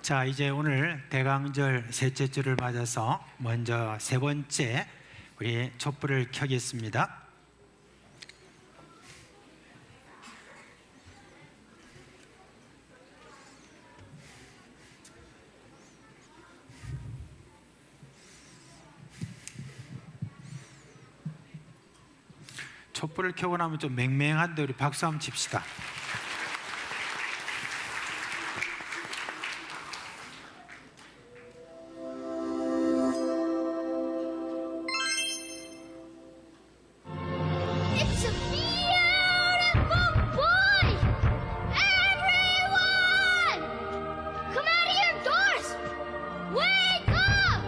자, 이제 오늘 대강절 셋째 주를 맞아서 먼저 세 번째 우리 촛불을 켜겠습니다. 촛불을 켜고 나면 좀 맹맹한데 우리 박수 한번 칩시다. It's a beautiful boy! Everyone! Come out of your doors! Wake up!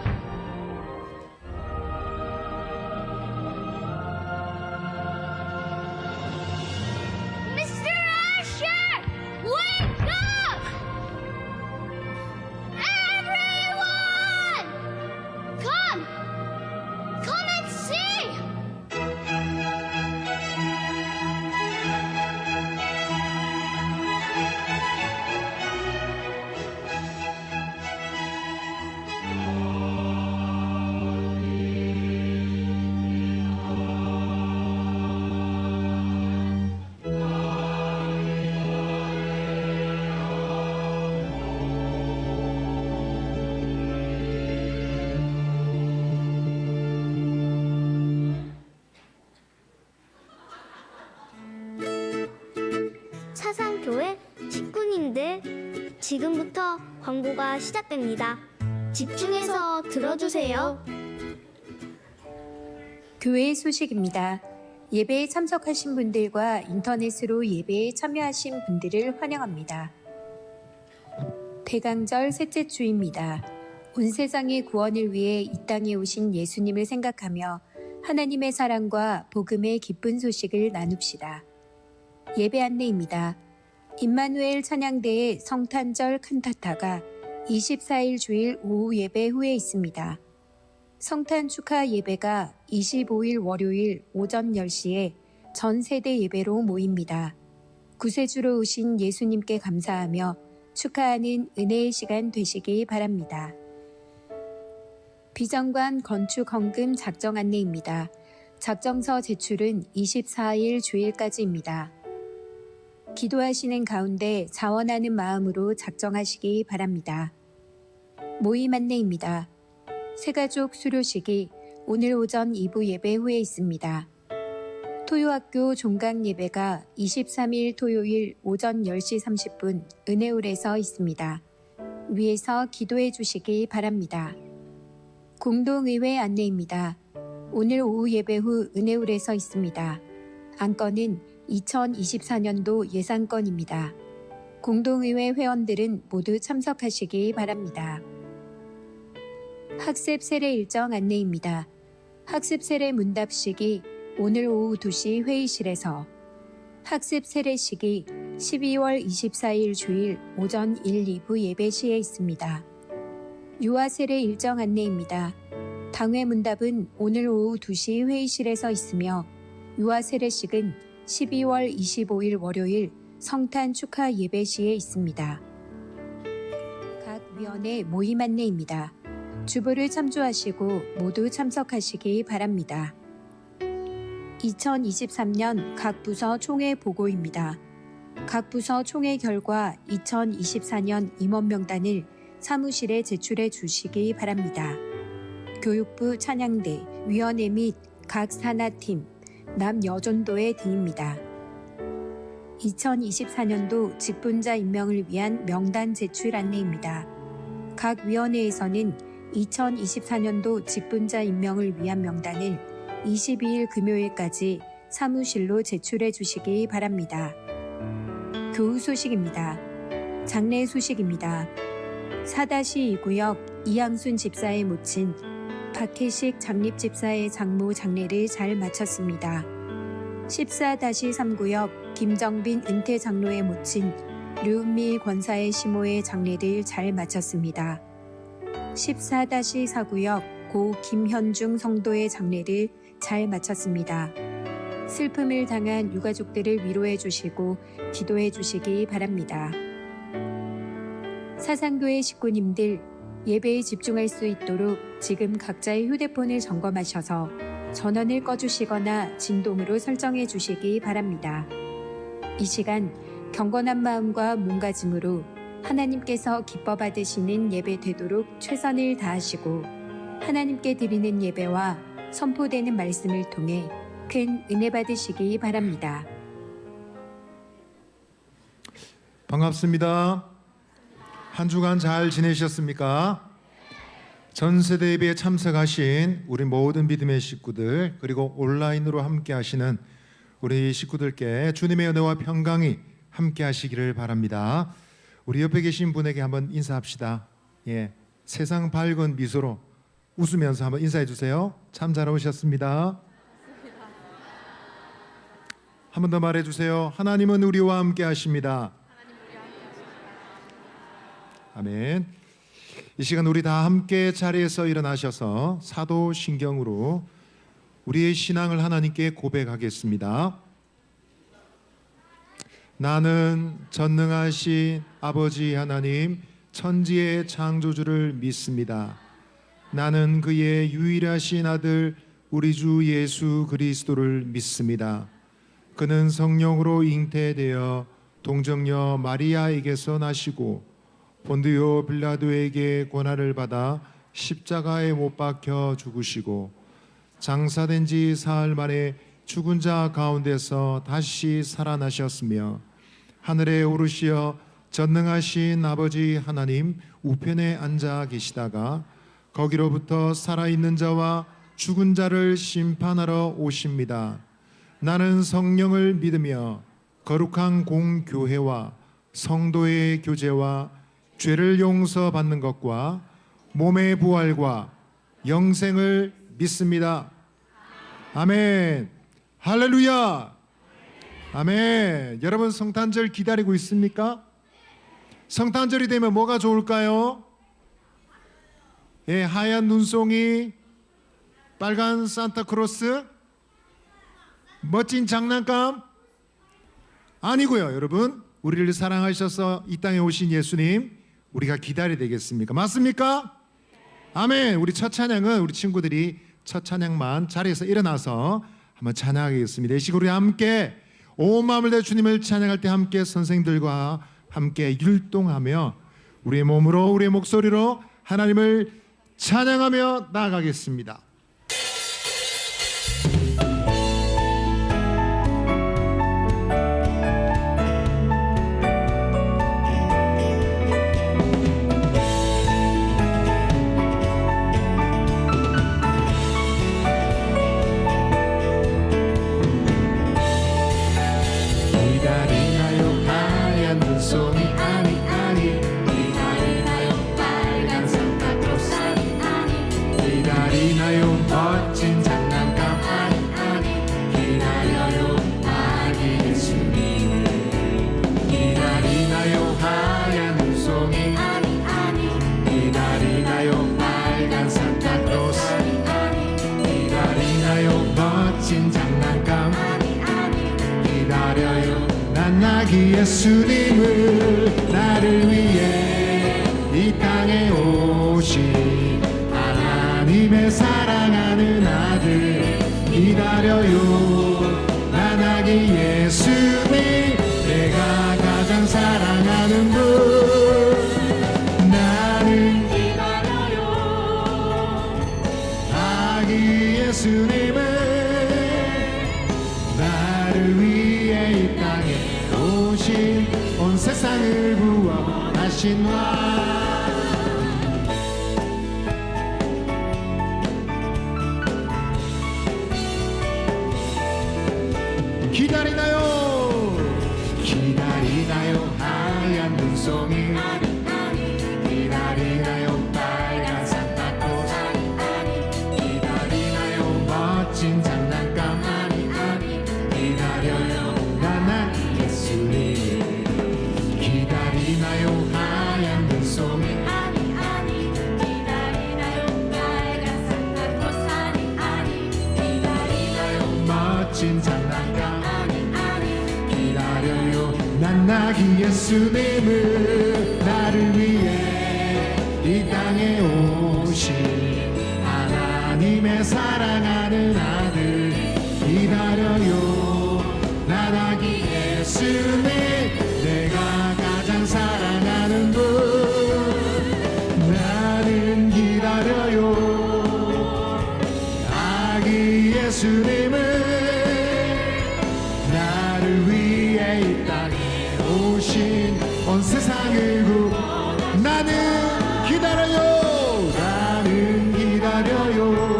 Mr. Asher! Wake up! Everyone! Come! Come and see! 차상교회 식구님들, 지금부터 광고가 시작됩니다. 집중해서 들어주세요. 교회 소식입니다. 예배에 참석하신 분들과 인터넷으로 예배에 참여하신 분들을 환영합니다. 대강절 셋째 주입니다. 온 세상의 구원을 위해 이 땅에 오신 예수님을 생각하며 하나님의 사랑과 복음의 기쁜 소식을 나눕시다. 예배 안내입니다. 임마누엘 찬양대의 성탄절 칸타타가 24일 주일 오후 예배 후에 있습니다. 성탄 축하 예배가 25일 월요일 오전 10시에 전 세대 예배로 모입니다. 구세주로 오신 예수님께 감사하며 축하하는 은혜의 시간 되시기 바랍니다. 비정관 건축 헌금 작정 안내입니다. 작정서 제출은 24일 주일까지입니다. 기도하시는 가운데 자원하는 마음으로 작정하시기 바랍니다. 모임 안내입니다. 새가족 수료식이 오늘 오전 2부 예배 후에 있습니다. 토요학교 종강 예배가 23일 토요일 오전 10시 30분 은혜홀에서 있습니다. 위에서 기도해 주시기 바랍니다. 공동의회 안내입니다. 오늘 오후 예배 후 은혜홀에서 있습니다. 안건은 2024년도 예산건입니다. 공동의회 회원들은 모두 참석하시기 바랍니다. 학습 세례 일정 안내입니다. 학습 세례 문답식이 오늘 오후 2시 회의실에서, 학습 세례식이 12월 24일 주일 오전 1, 2부 예배 시에 있습니다. 유아 세례 일정 안내입니다. 당회 문답은 오늘 오후 2시 회의실에서 있으며 유아 세례식은 12월 25일 월요일 성탄 축하 예배 시에 있습니다. 각 위원회 모임 안내입니다. 주보를 참조하시고 모두 참석하시기 바랍니다. 2023년 각 부서 총회 보고입니다. 각 부서 총회 결과 2024년 임원 명단을 사무실에 제출해 주시기 바랍니다. 교육부 찬양대, 위원회 및 각 산하팀, 남여전도회 등입니다. 2024년도 직분자 임명을 위한 명단 제출 안내입니다. 각 위원회에서는 2024년도 직분자 임명을 위한 명단을 22일 금요일까지 사무실로 제출해 주시기 바랍니다. 교우 소식입니다. 장례 소식입니다. 4-2구역 이양순 집사의 모친 박혜식 장립집사의 장모 장례를 잘 마쳤습니다. 14-3구역 김정빈 은퇴 장로의 모친 류은밀 권사의 시모의 장례를 잘 마쳤습니다. 14-4구역 고 김현중 성도의 장례를 잘 마쳤습니다. 슬픔을 당한 유가족들을 위로해 주시고 기도해 주시기 바랍니다. 사상교회 식구님들 예배에 집중할 수 있도록 지금 각자의 휴대폰을 점검하셔서 전원을 꺼주시거나 진동으로 설정해 주시기 바랍니다. 이 시간 경건한 마음과 몸가짐으로 하나님께서 기뻐 받으시는 예배 되도록 최선을 다하시고 하나님께 드리는 예배와 선포되는 말씀을 통해 큰 은혜 받으시기 바랍니다. 반갑습니다. 한 주간 잘 지내셨습니까? 전 세대 예배에 참석하신 우리 모든 믿음의 식구들, 그리고 온라인으로 함께 하시는 우리 식구들께 주님의 은혜와 평강이 함께 하시기를 바랍니다. 우리 옆에 계신 분에게 한번 인사합시다. 예, 세상 밝은 미소로 웃으면서 한번 인사해 주세요. 참 잘 오셨습니다. 한 번 더 말해 주세요. 하나님은 우리와 함께 하십니다. 아멘. 이 시간 우리 다 함께 자리에서 일어나셔서 사도신경으로 우리의 신앙을 하나님께 고백하겠습니다. 나는 전능하신 아버지 하나님 천지의 창조주를 믿습니다. 나는 그의 유일하신 아들 우리 주 예수 그리스도를 믿습니다. 그는 성령으로 잉태되어 동정녀 마리아에게서 나시고 본디오 빌라도에게 고난을 받아 십자가에 못 박혀 죽으시고 장사된 지 사흘 만에 죽은 자 가운데서 다시 살아나셨으며 하늘에 오르시어 전능하신 아버지 하나님 우편에 앉아 계시다가 거기로부터 살아있는 자와 죽은 자를 심판하러 오십니다. 나는 성령을 믿으며 거룩한 공교회와 성도의 교제와 죄를 용서받는 것과 몸의 부활과 영생을 믿습니다. 아멘. 할렐루야. 아멘. 여러분 성탄절 기다리고 있습니까? 성탄절이 되면 뭐가 좋을까요? 예, 하얀 눈송이, 빨간 산타크로스, 멋진 장난감? 아니고요, 여러분. 우리를 사랑하셔서 이 땅에 오신 예수님 우리가 기다려야 되겠습니까? 맞습니까? 아멘. 우리 첫 찬양은 우리 친구들이 첫 찬양만 자리에서 일어나서 한번 찬양하겠습니다. 이 시간 우리 함께 온 마음을 다해 주님을 찬양할 때 함께 선생님들과 함께 율동하며 우리의 몸으로 우리의 목소리로 하나님을 찬양하며 나아가겠습니다. 예수님을 나를 위해 이 땅에 오신 하나님의 사랑하는 아들 기다려요. 난 아기 예수님 내가 가장 사랑하는 분 나는 기다려요. 아기 예수님을 나를 위해 이 땅에 온 세상을 구원하신 왕 기다리나요? 기다리나요? 하얀 눈송이 기다리나요? 빨간 산타크로스 기다리나요? 멋진 장난감 기다려요. 난 예수님 기다리나요? 하얀 눈송이 기다리나요? 빨간 산타크로스 기다리나요? 멋진 장난감 기다려요. 난 아기 예수님을 나를 위해 나의 사랑하는 아들 기다려요. 나다기 예수님 내가 가장 사랑하는 분 나는 기다려요. 아기 예수님은 나를 위해 이 땅에 오신 온 세상을 구원 나는 기다려요. 나는 기다려요.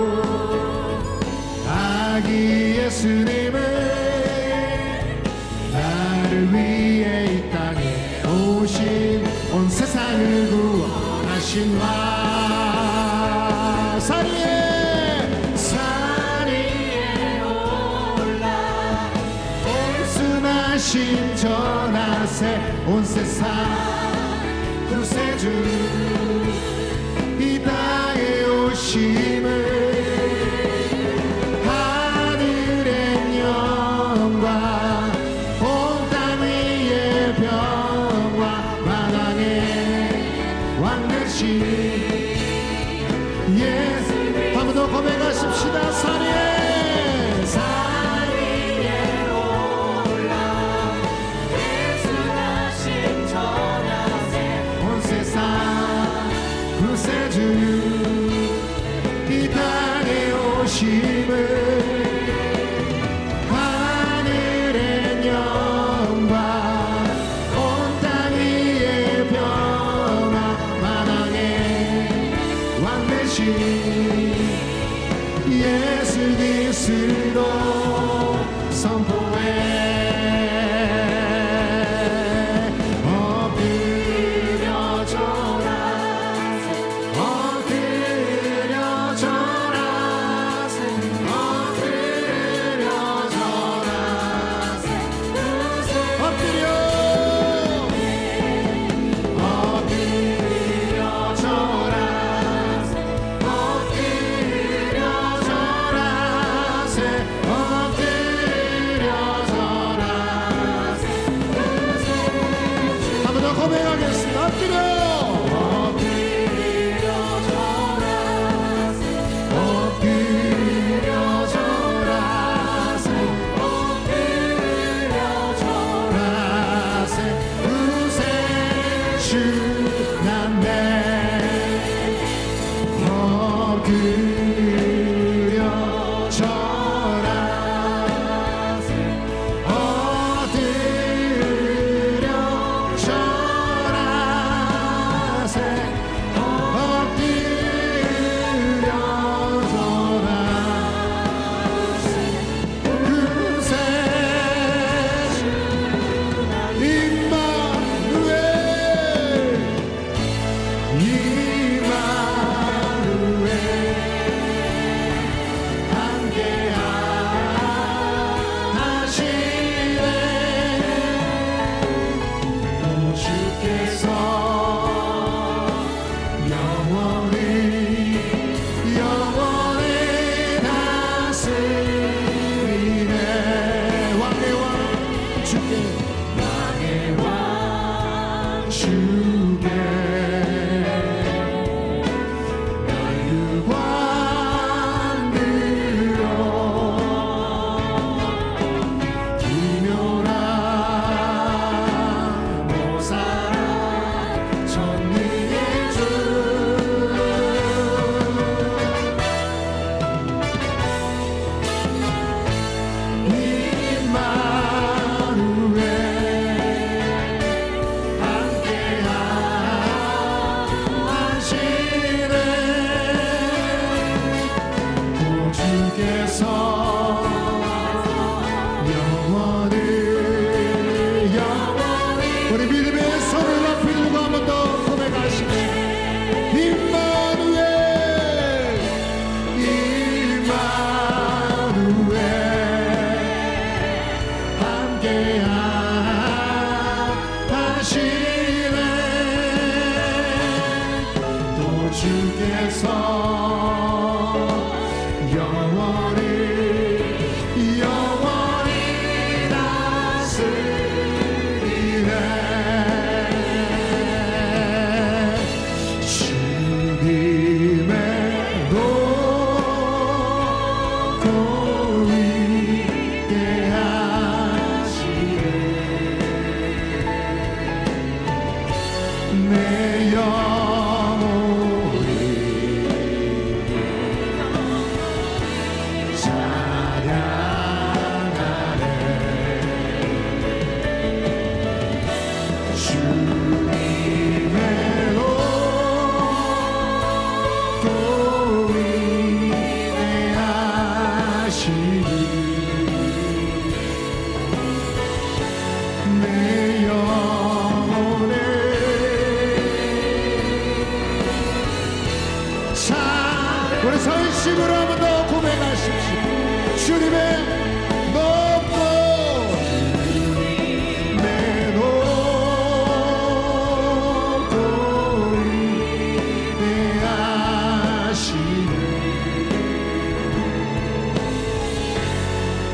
아기 예수님은 나를 위해 이 땅에 오신 온 세상을 구원하신 왕 산 위에 올라 온순하신 전하세 온 세상 구세주 이 땅에 오심을 하늘의 영광 온 땅 위에 평화 만왕의 왕 되신 예수 한 번 더 고백하십시다. 산 위에 올라 예수하신 전하세 온 세상 구세주 이 땅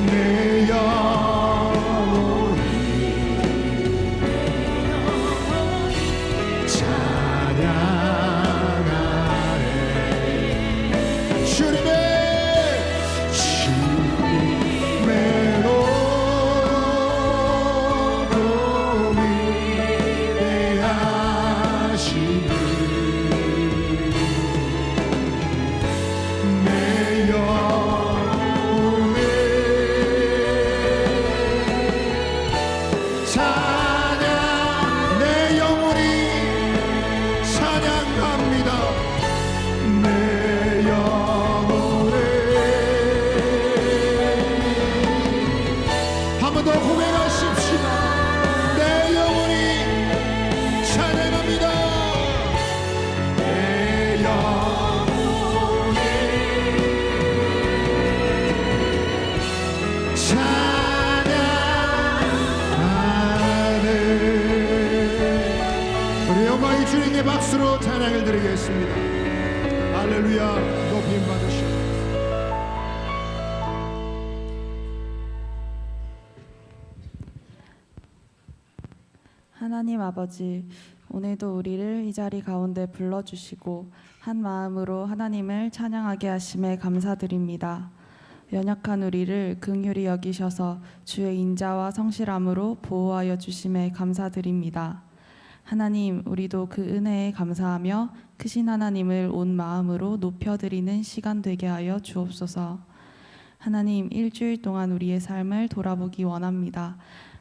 내 영혼이 찬양하네. 주님의 높음이 대하시니 내 영혼에 찬양, 내 영혼이 찬양합니다. 내 영혼에 한 번 더 고백하십시다. 내 영혼이 찬양합니다. 내 영혼이 찬양하네. 우리 영광의 주님께 박수로 찬양을 드리겠습니다. 할렐루야. 높임 받으시옵소서. 하나님 아버지, 오늘도 우리를 이 자리 가운데 불러주시고 한 마음으로 하나님을 찬양하게 하심에 감사드립니다. 연약한 우리를 긍휼히 여기셔서 주의 인자와 성실함으로 보호하여 주심에 감사드립니다. 하나님, 우리도 그 은혜에 감사하며 크신 하나님을 온 마음으로 높여드리는 시간 되게 하여 주옵소서. 하나님, 일주일 동안 우리의 삶을 돌아보기 원합니다.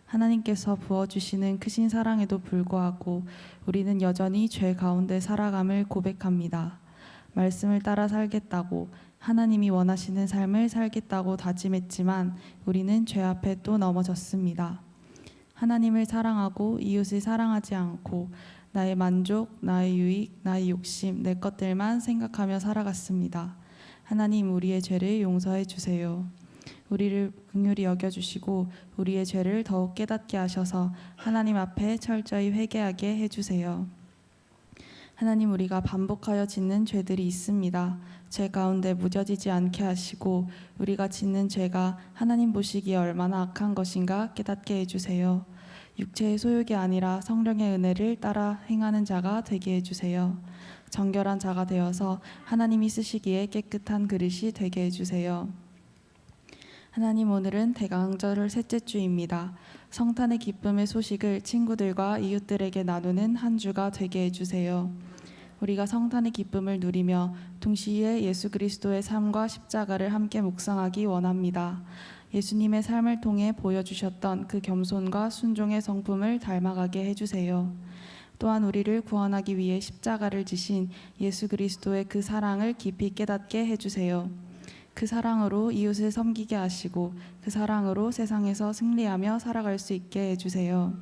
하나님께서 부어주시는 크신 사랑에도 불구하고 우리는 여전히 죄 가운데 살아감을 고백합니다. 말씀을 따라 살겠다고, 하나님이 원하시는 삶을 살겠다고 다짐했지만 우리는 죄 앞에 또 넘어졌습니다. 하나님을 사랑하고 이웃을 사랑하지 않고 나의 만족, 나의 유익, 나의 욕심, 내 것들만 생각하며 살아갔습니다. 하나님, 우리의 죄를 용서해 주세요. 우리를 긍휼히 여겨주시고 우리의 죄를 더욱 깨닫게 하셔서 하나님 앞에 철저히 회개하게 해주세요. 하나님, 우리가 반복하여 짓는 죄들이 있습니다. 죄 가운데 무뎌지지 않게 하시고 우리가 짓는 죄가 하나님 보시기에 얼마나 악한 것인가 깨닫게 해주세요. 육체의 소욕이 아니라 성령의 은혜를 따라 행하는 자가 되게 해주세요. 정결한 자가 되어서 하나님이 쓰시기에 깨끗한 그릇이 되게 해주세요. 하나님, 오늘은 대강절 셋째 주입니다. 성탄의 기쁨의 소식을 친구들과 이웃들에게 나누는 한 주가 되게 해주세요. 우리가 성탄의 기쁨을 누리며 동시에 예수 그리스도의 삶과 십자가를 함께 묵상하기 원합니다. 예수님의 삶을 통해 보여주셨던 그 겸손과 순종의 성품을 닮아가게 해주세요. 또한 우리를 구원하기 위해 십자가를 지신 예수 그리스도의 그 사랑을 깊이 깨닫게 해주세요. 그 사랑으로 이웃을 섬기게 하시고 그 사랑으로 세상에서 승리하며 살아갈 수 있게 해주세요.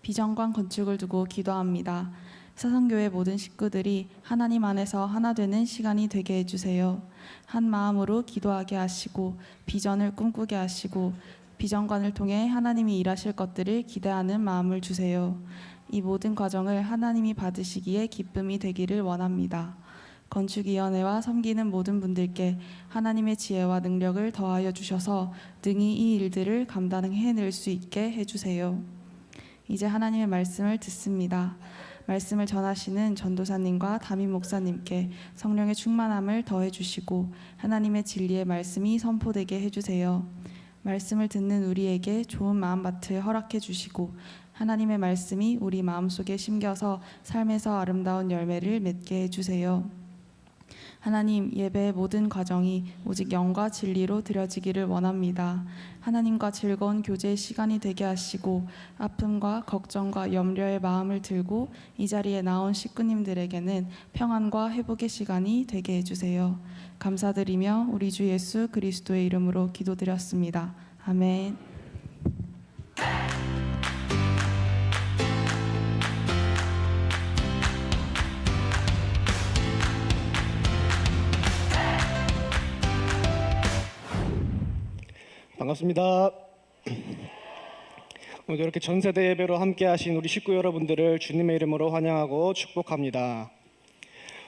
비전관 건축을 두고 기도합니다. 사성교회 모든 식구들이 하나님 안에서 하나 되는 시간이 되게 해주세요. 한 마음으로 기도하게 하시고 비전을 꿈꾸게 하시고 비전관을 통해 하나님이 일하실 것들을 기대하는 마음을 주세요. 이 모든 과정을 하나님이 받으시기에 기쁨이 되기를 원합니다. 건축위원회와 섬기는 모든 분들께 하나님의 지혜와 능력을 더하여 주셔서 능히 이 일들을 감당해낼 수 있게 해주세요. 이제 하나님의 말씀을 듣습니다. 말씀을 전하시는 전도사님과 담임 목사님께 성령의 충만함을 더해 주시고 하나님의 진리의 말씀이 선포되게 해주세요. 말씀을 듣는 우리에게 좋은 마음밭을 허락해 주시고 하나님의 말씀이 우리 마음속에 심겨서 삶에서 아름다운 열매를 맺게 해주세요. 하나님, 예배의 모든 과정이 오직 영과 진리로 드려지기를 원합니다. 하나님과 즐거운 교제의 시간이 되게 하시고 아픔과 걱정과 염려의 마음을 들고 이 자리에 나온 식구님들에게는 평안과 회복의 시간이 되게 해주세요. 감사드리며 우리 주 예수 그리스도의 이름으로 기도드렸습니다. 아멘. 반갑습니다. 오늘 이렇게 전세대 예배로 함께 하신 우리 식구 여러분들을 주님의 이름으로 환영하고 축복합니다.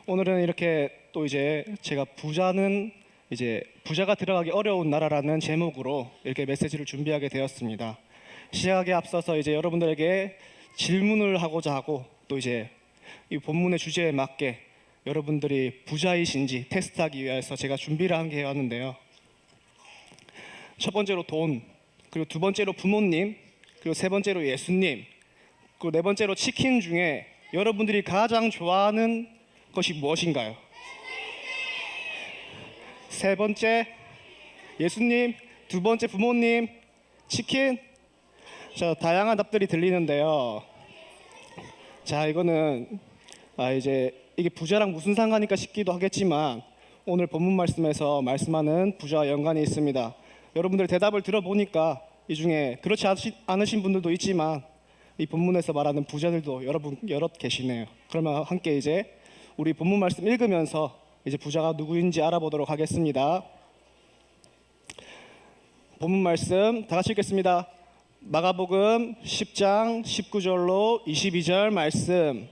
오늘은 이렇게 또 이제 제가 부자는 이제 부자가 들어가기 어려운 나라라는 제목으로 이렇게 메시지를 준비하게 되었습니다. 시작에 앞서서 이제 여러분들에게 질문을 하고자 하고 또 이제 이 본문의 주제에 맞게 여러분들이 부자이신지 테스트하기 위해서 제가 준비를 한 게 되었는데요. 첫 번째로 돈, 그리고 두 번째로 부모님, 그리고 세 번째로 예수님, 그리고 네 번째로 치킨 중에 여러분들이 가장 좋아하는 것이 무엇인가요? 세 번째 예수님, 두 번째 부모님, 치킨. 자, 다양한 답들이 들리는데요. 자, 이거는 이제 이게 부자랑 무슨 상관일까 싶기도 하겠지만 오늘 본문 말씀에서 말씀하는 부자와 연관이 있습니다. 여러분들 대답을 들어보니까 이 중에 그렇지 않으신 분들도 있지만 이 본문에서 말하는 부자들도 여럿 계시네요. 그러면 함께 이제 우리 본문 말씀 읽으면서 이제 부자가 누구인지 알아보도록 하겠습니다. 본문 말씀 다 같이 읽겠습니다. 마가복음 10장 19절로 22절 말씀.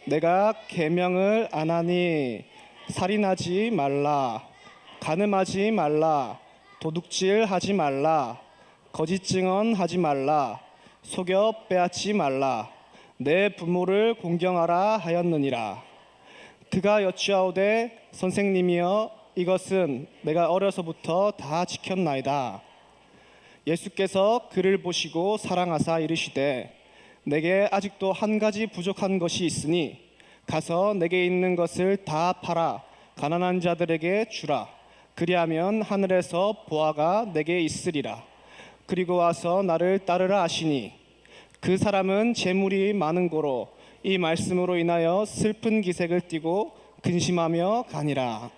내가 계명을 안 하니 살인하지 말라, 간음하지 말라, 도둑질하지 말라, 거짓 증언하지 말라, 속여 빼앗지 말라, 내 부모를 공경하라 하였느니라. 그가 여쭈하오되 선생님이여 이것은 내가 어려서부터 다 지켰나이다. 예수께서 그를 보시고 사랑하사 이르시되 내게 아직도 한 가지 부족한 것이 있으니 가서 내게 있는 것을 다 팔아 가난한 자들에게 주라. 그리하면 하늘에서 보화가 내게 있으리라. 그리고 와서 나를 따르라 하시니 그 사람은 재물이 많은 고로 이 말씀으로 인하여 슬픈 기색을 띠고 근심하며 가니라.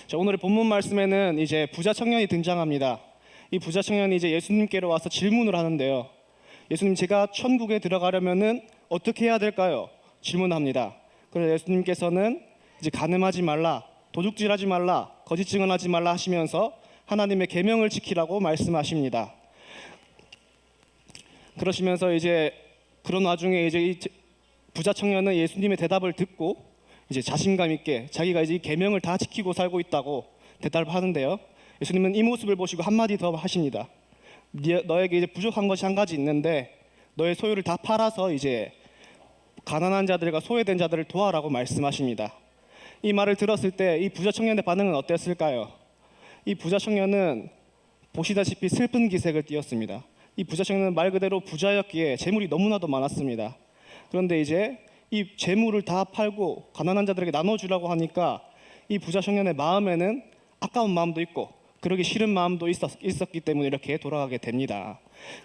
자, 오늘의 본문 말씀에는 이제 부자 청년이 등장합니다. 이 부자 청년이 이제 예수님께로 와서 질문을 하는데요. 예수님, 제가 천국에 들어가려면은 어떻게 해야 될까요? 질문합니다. 그래서 예수님께서는 이제 간음하지 말라, 도둑질하지 말라, 거짓 증언하지 말라 하시면서 하나님의 계명을 지키라고 말씀하십니다. 그러시면서 이제 그런 와중에 이제 이 부자 청년은 예수님의 대답을 듣고 이제 자신감 있게 자기가 이제 이 계명을 다 지키고 살고 있다고 대답을 하는데요. 예수님은 이 모습을 보시고 한마디 더 하십니다. 너에게 이제 부족한 것이 한 가지 있는데 너의 소유를 다 팔아서 이제 가난한 자들과 소외된 자들을 도와라고 말씀하십니다. 이 말을 들었을 때 이 부자 청년의 반응은 어땠을까요? 이 부자 청년은 보시다시피 슬픈 기색을 띠었습니다. 이 부자 청년은 말 그대로 부자였기에 재물이 너무나도 많았습니다. 그런데 이제 이 재물을 다 팔고 가난한 자들에게 나눠주라고 하니까 이 부자 청년의 마음에는 아까운 마음도 있고 그러기 싫은 마음도 있었기 때문에 이렇게 돌아가게 됩니다.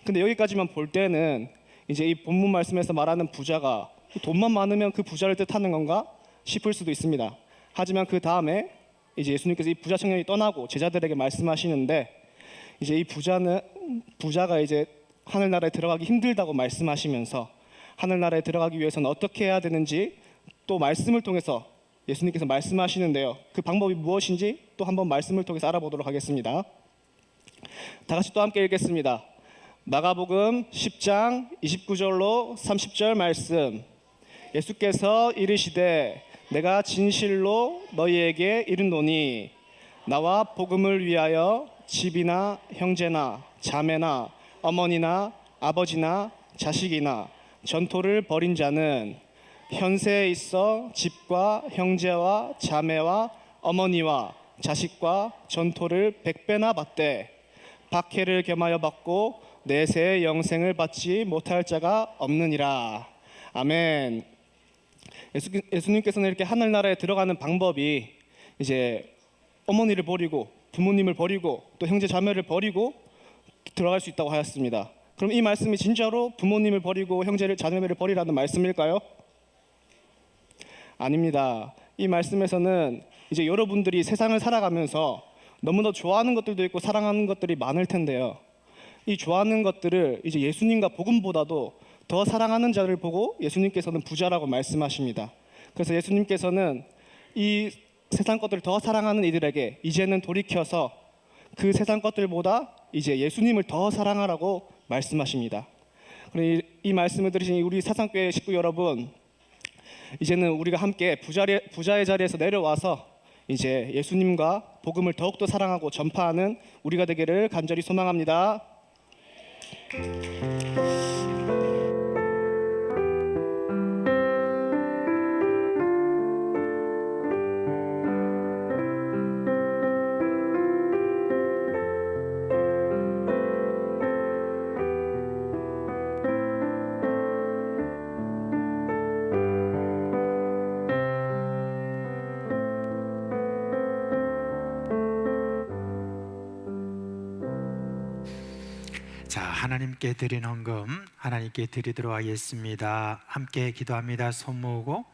근데 여기까지만 볼 때는 이제 이 본문 말씀에서 말하는 부자가 돈만 많으면 그 부자를 뜻하는 건가 싶을 수도 있습니다. 하지만 그 다음에 이제 예수님께서 이 부자 청년이 떠나고 제자들에게 말씀하시는데 이제 이 부자가 이제 하늘나라에 들어가기 힘들다고 말씀하시면서 하늘나라에 들어가기 위해서는 어떻게 해야 되는지 또 말씀을 통해서 예수님께서 말씀하시는데요. 그 방법이 무엇인지 또 한번 말씀을 통해서 알아보도록 하겠습니다. 다 같이 또 함께 읽겠습니다. 마가복음 10장 29절로 30절 말씀. 예수께서 이르시되 내가 진실로 너희에게 이르노니 나와 복음을 위하여 집이나 형제나 자매나 어머니나 아버지나 자식이나 전토를 벌인 자는 현세에 있어 집과 형제와 자매와 어머니와 자식과 전토를 100배나 받되 박해를 겸하여 받고 내세의 영생을 받지 못할 자가 없느니라. 아멘. 예수님께서는 이렇게 하늘나라에 들어가는 방법이 이제 어머니를 버리고 부모님을 버리고 또 형제 자매를 버리고 들어갈 수 있다고 하였습니다. 그럼 이 말씀이 진짜로 부모님을 버리고 형제를 자매를 버리라는 말씀일까요? 아닙니다. 이 말씀에서는 이제 여러분들이 세상을 살아가면서 너무나 좋아하는 것들도 있고 사랑하는 것들이 많을 텐데요. 이 좋아하는 것들을 이제 예수님과 복음보다도 더 사랑하는 자를 보고 예수님께서는 부자라고 말씀하십니다. 그래서 예수님께서는 이 세상 것들을 더 사랑하는 이들에게 이제는 돌이켜서 그 세상 것들보다 이제 예수님을 더 사랑하라고 말씀하십니다. 그리고 이 말씀을 들으신 우리 사상교회 식구 여러분, 이제는 우리가 함께 부자의 자리에서 내려와서 이제 예수님과 복음을 더욱더 사랑하고 전파하는 우리가 되기를 간절히 소망합니다. 자, 하나님께 드린 헌금 하나님께 드리도록 하겠습니다. 함께 기도합니다. 손 모으고.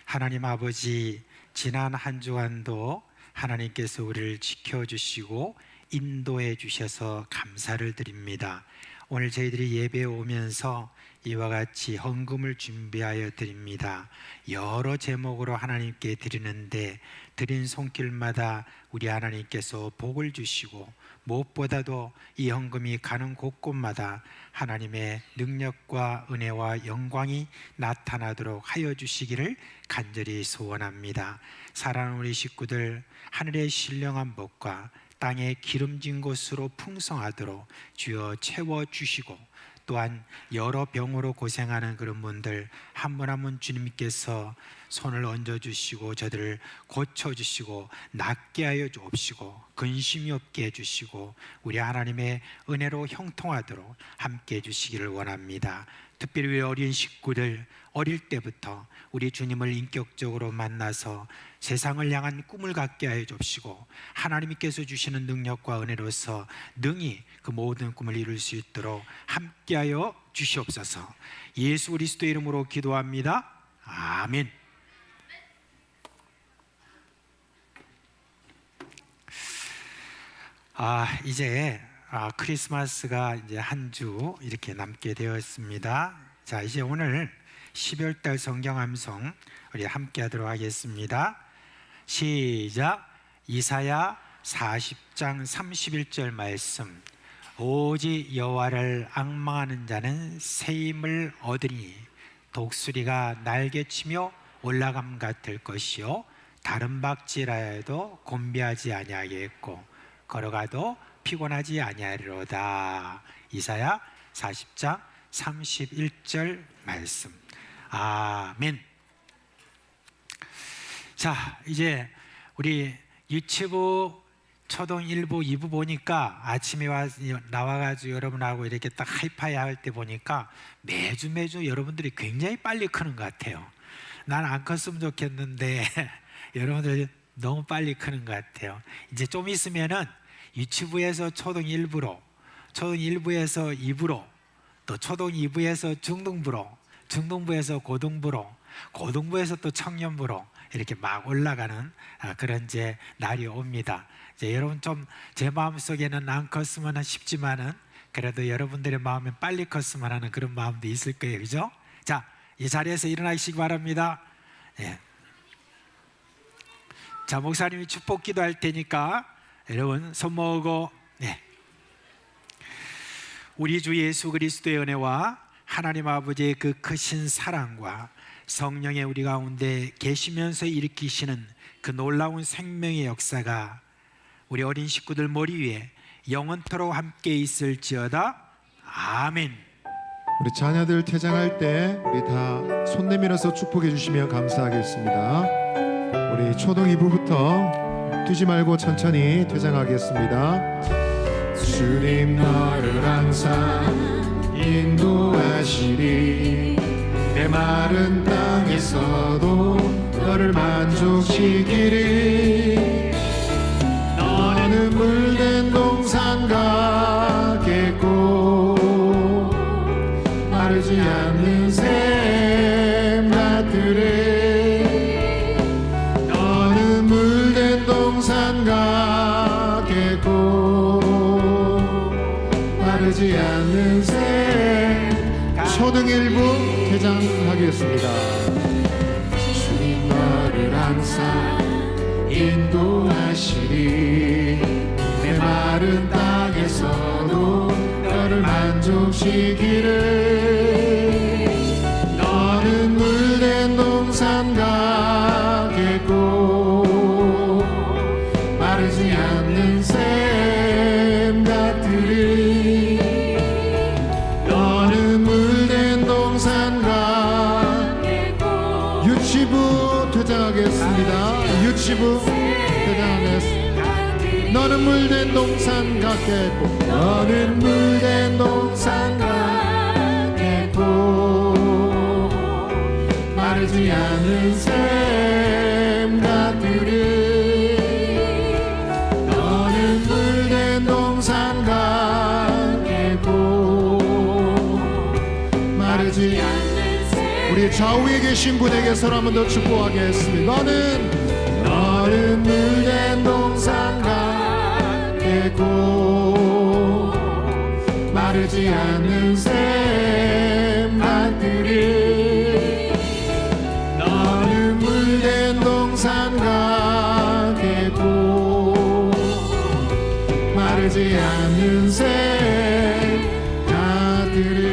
하나님 아버지, 지난 한 주간도 하나님께서 우리를 지켜주시고 인도해 주셔서 감사를 드립니다. 오늘 저희들이 예배에 오면서 이와 같이 헌금을 준비하여 드립니다. 여러 제목으로 하나님께 드리는데 드린 손길마다 우리 하나님께서 복을 주시고 무엇보다도 이 헌금이 가는 곳곳마다 하나님의 능력과 은혜와 영광이 나타나도록 하여 주시기를 간절히 소원합니다. 사랑하는 우리 식구들, 하늘의 신령한 복과 땅의 기름진 곳으로 풍성하도록 주여 채워주시고, 또한 여러 병으로 고생하는 그런 분들 한 분 한 분 주님께서 손을 얹어주시고 저들을 고쳐주시고 낫게 하여 주옵시고 근심이 없게 해주시고 우리 하나님의 은혜로 형통하도록 함께 해주시기를 원합니다. 특별히 우리 어린 식구들, 어릴 때부터 우리 주님을 인격적으로 만나서 세상을 향한 꿈을 갖게 하여 주옵시고 하나님께서 주시는 능력과 은혜로서 능히 그 모든 꿈을 이룰 수 있도록 함께 하여 주시옵소서. 예수 그리스도 이름으로 기도합니다. 아멘. 이제 크리스마스가 이제 한 주 이렇게 남게 되었습니다. 자, 이제 오늘 12월달 성경 암송 우리 함께 하도록 하겠습니다. 시작. 이사야 40장 31절 말씀. 오직 여호와를 앙망하는 자는 새 힘을 얻으니 독수리가 날개치며 올라감 같을 것이요 다른 박질하여도 곤비하지 아니하겠고 걸어가도 피곤하지 아니하리로다. 이사야 40장 31절 말씀. 아멘. 자, 이제 우리 유치부 초등 1부 2부 보니까 아침에 나와가지고 여러분하고 이렇게 딱 하이파이 할 때 보니까 매주 여러분들이 굉장히 빨리 크는 것 같아요. 난 안 컸으면 좋겠는데 여러분들 너무 빨리 크는 것 같아요. 이제 좀 있으면은 유치부에서 초등 1부로, 초등 1부에서 2부로, 또 초등 2부에서 중등부로, 중등부에서 고등부로, 고등부에서 또 청년부로 이렇게 막 올라가는 그런 이제 날이 옵니다. 이제 여러분 좀 제 마음속에는 안 컸으면 싶지만은 그래도 여러분들의 마음엔 빨리 컸으면 하는 그런 마음도 있을 거예요, 그죠? 자, 이 자리에서 일어나시기 바랍니다. 예. 자, 목사님이 축복 기도할 테니까 여러분 손 모으고. 네. 우리 주 예수 그리스도의 은혜와 하나님 아버지의 그 크신 사랑과 성령의 우리 가운데 계시면서 일으키시는 그 놀라운 생명의 역사가 우리 어린 식구들 머리 위에 영원토록 함께 있을지어다. 아멘. 우리 자녀들 퇴장할 때 우리 다 손 내밀어서 축복해 주시면 감사하겠습니다. 우리 초등 2부부터 뛰지 말고 천천히 퇴장하겠습니다. 주님 너를 항상 인도하시리 내 마른 땅에서도 너를 만족시키리 너는 물된 동산 같겠고 마르지 않는 샘밭들에 너는 물된 동산 같겠고 마르지 않는 샘. 초등 1부 개장하겠습니다. 주님 너를 항상 인도하시리 내 마른 땅에서도 너를 만족시키리 너는 물된 동산 같겠고 마르지 너는 물된 동산 같겠고 너는 물된 동산 같겠고 마르지 않은 샘 같으리 너는 물된 동산 같겠고 마르지 않는 샘 우리 좌우에 계신 분에게 서로 한 번 더 축복하겠습니다. 너는 물된 동산 같겠고 마르지 않는 샘 같으리 너는 물된 동산 같겠고 마르지 않는 샘 같으리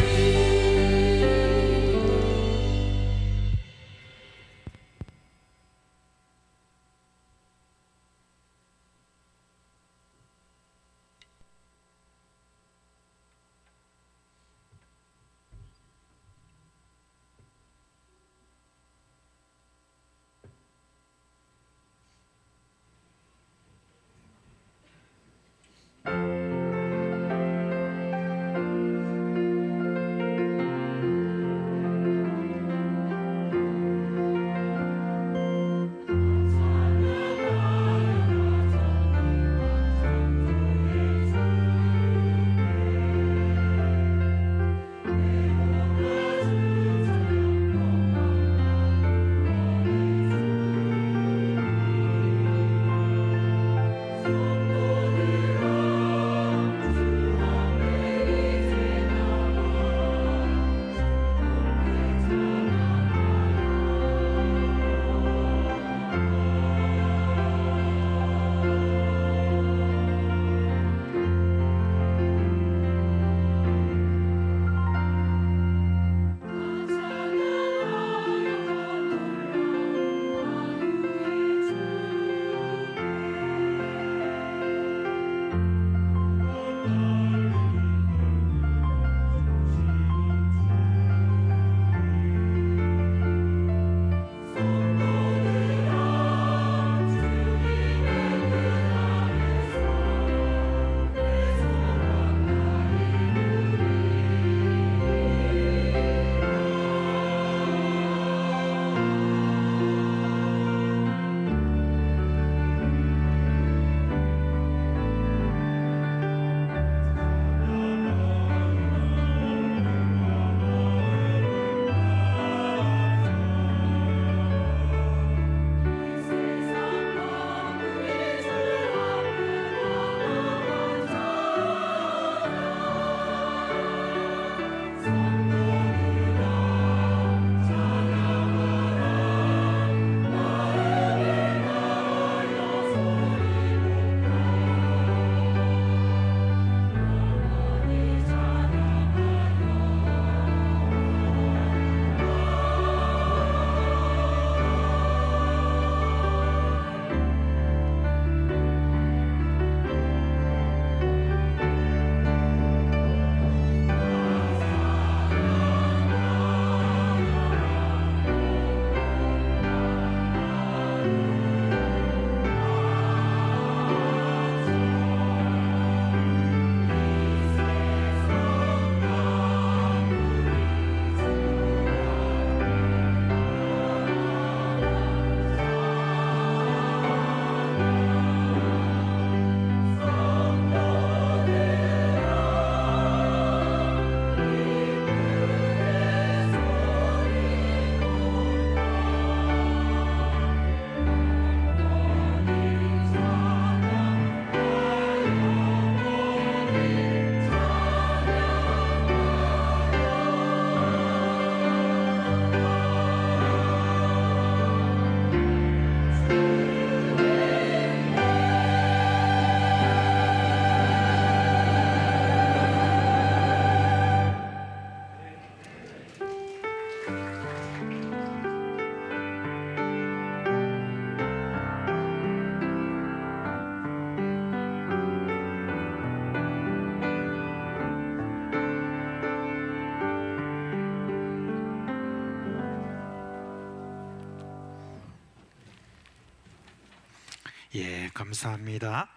예, 감사합니다.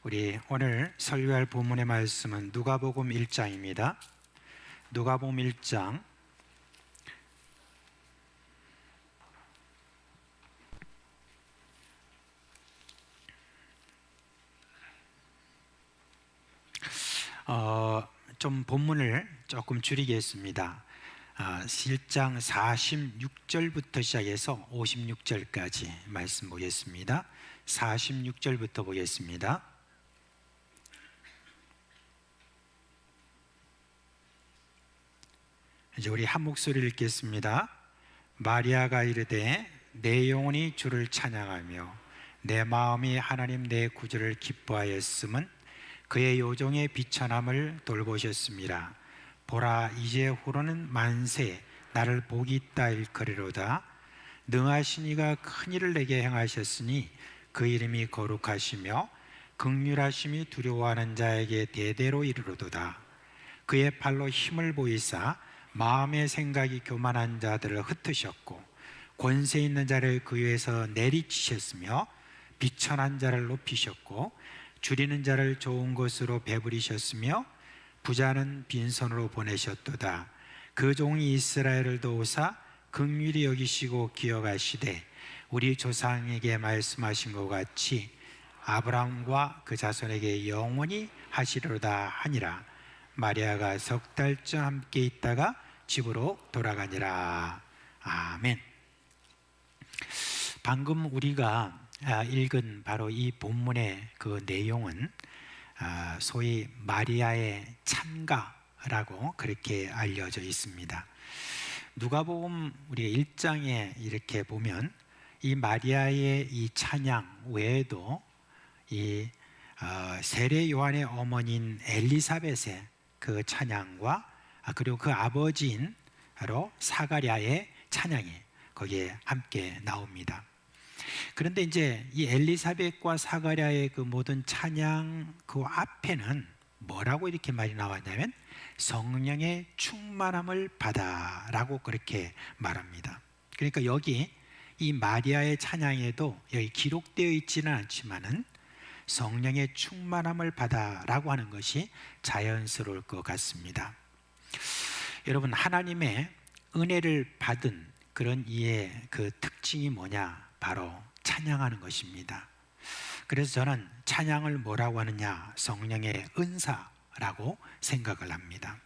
우리 오늘 설교할 본문의 말씀은 누가복음 1장입니다. 누가복음 1장 '좀 본문을 조금 줄이겠습니다. 1장 46절부터 시작해서 56절까지 말씀 보겠습니다. 46절부터 보겠습니다. 이제 우리 한 목소리를 읽겠습니다. 마리아가 이르되 내 영혼이 주를 찬양하며 내 마음이 하나님 내 구주를 기뻐하였음은 그의 요종의 비천함을 돌보셨습니다. 보라, 이제 후로는 만세 나를 복이 있다 일컬이로다. 능하신 이가 큰 일을 내게 행하셨으니 그 이름이 거룩하시며 긍휼하심이 두려워하는 자에게 대대로 이르로도다. 그의 팔로 힘을 보이사 마음의 생각이 교만한 자들을 흩으셨고 권세 있는 자를 그 위에서 내리치셨으며 비천한 자를 높이셨고 줄이는 자를 좋은 것으로 배부리셨으며 부자는 빈손으로 보내셨도다. 그 종이 이스라엘을 도우사 긍휼히 여기시고 기억하시되 우리 조상에게 말씀하신 것 같이 아브라함과 그 자손에게 영원히 하시리로다 하니라. 마리아가 석 달쯤 함께 있다가 집으로 돌아가니라. 아멘. 방금 우리가 읽은 바로 이 본문의 그 내용은 소위 마리아의 찬가라고 그렇게 알려져 있습니다. 누가복음 우리가 1장에 이렇게 보면 이 마리아의 이 찬양 외에도 이 세례 요한의 어머니인 엘리사벳의 그 찬양과 그리고 그 아버지인 바로 사가랴의 찬양이 거기에 함께 나옵니다. 그런데 이제 이 엘리사벳과 사가랴의 그 모든 찬양 그 앞에는 뭐라고 이렇게 말이 나왔냐면 성령의 충만함을 받아라고 그렇게 말합니다. 그러니까 여기 이 마리아의 찬양에도 여기 기록되어 있지는 않지만은 성령의 충만함을 받아라고 하는 것이 자연스러울 것 같습니다. 여러분, 하나님의 은혜를 받은 그런 이의 그 특징이 뭐냐? 바로 찬양하는 것입니다. 그래서 저는 찬양을 뭐라고 하느냐? 성령의 은사라고 생각을 합니다.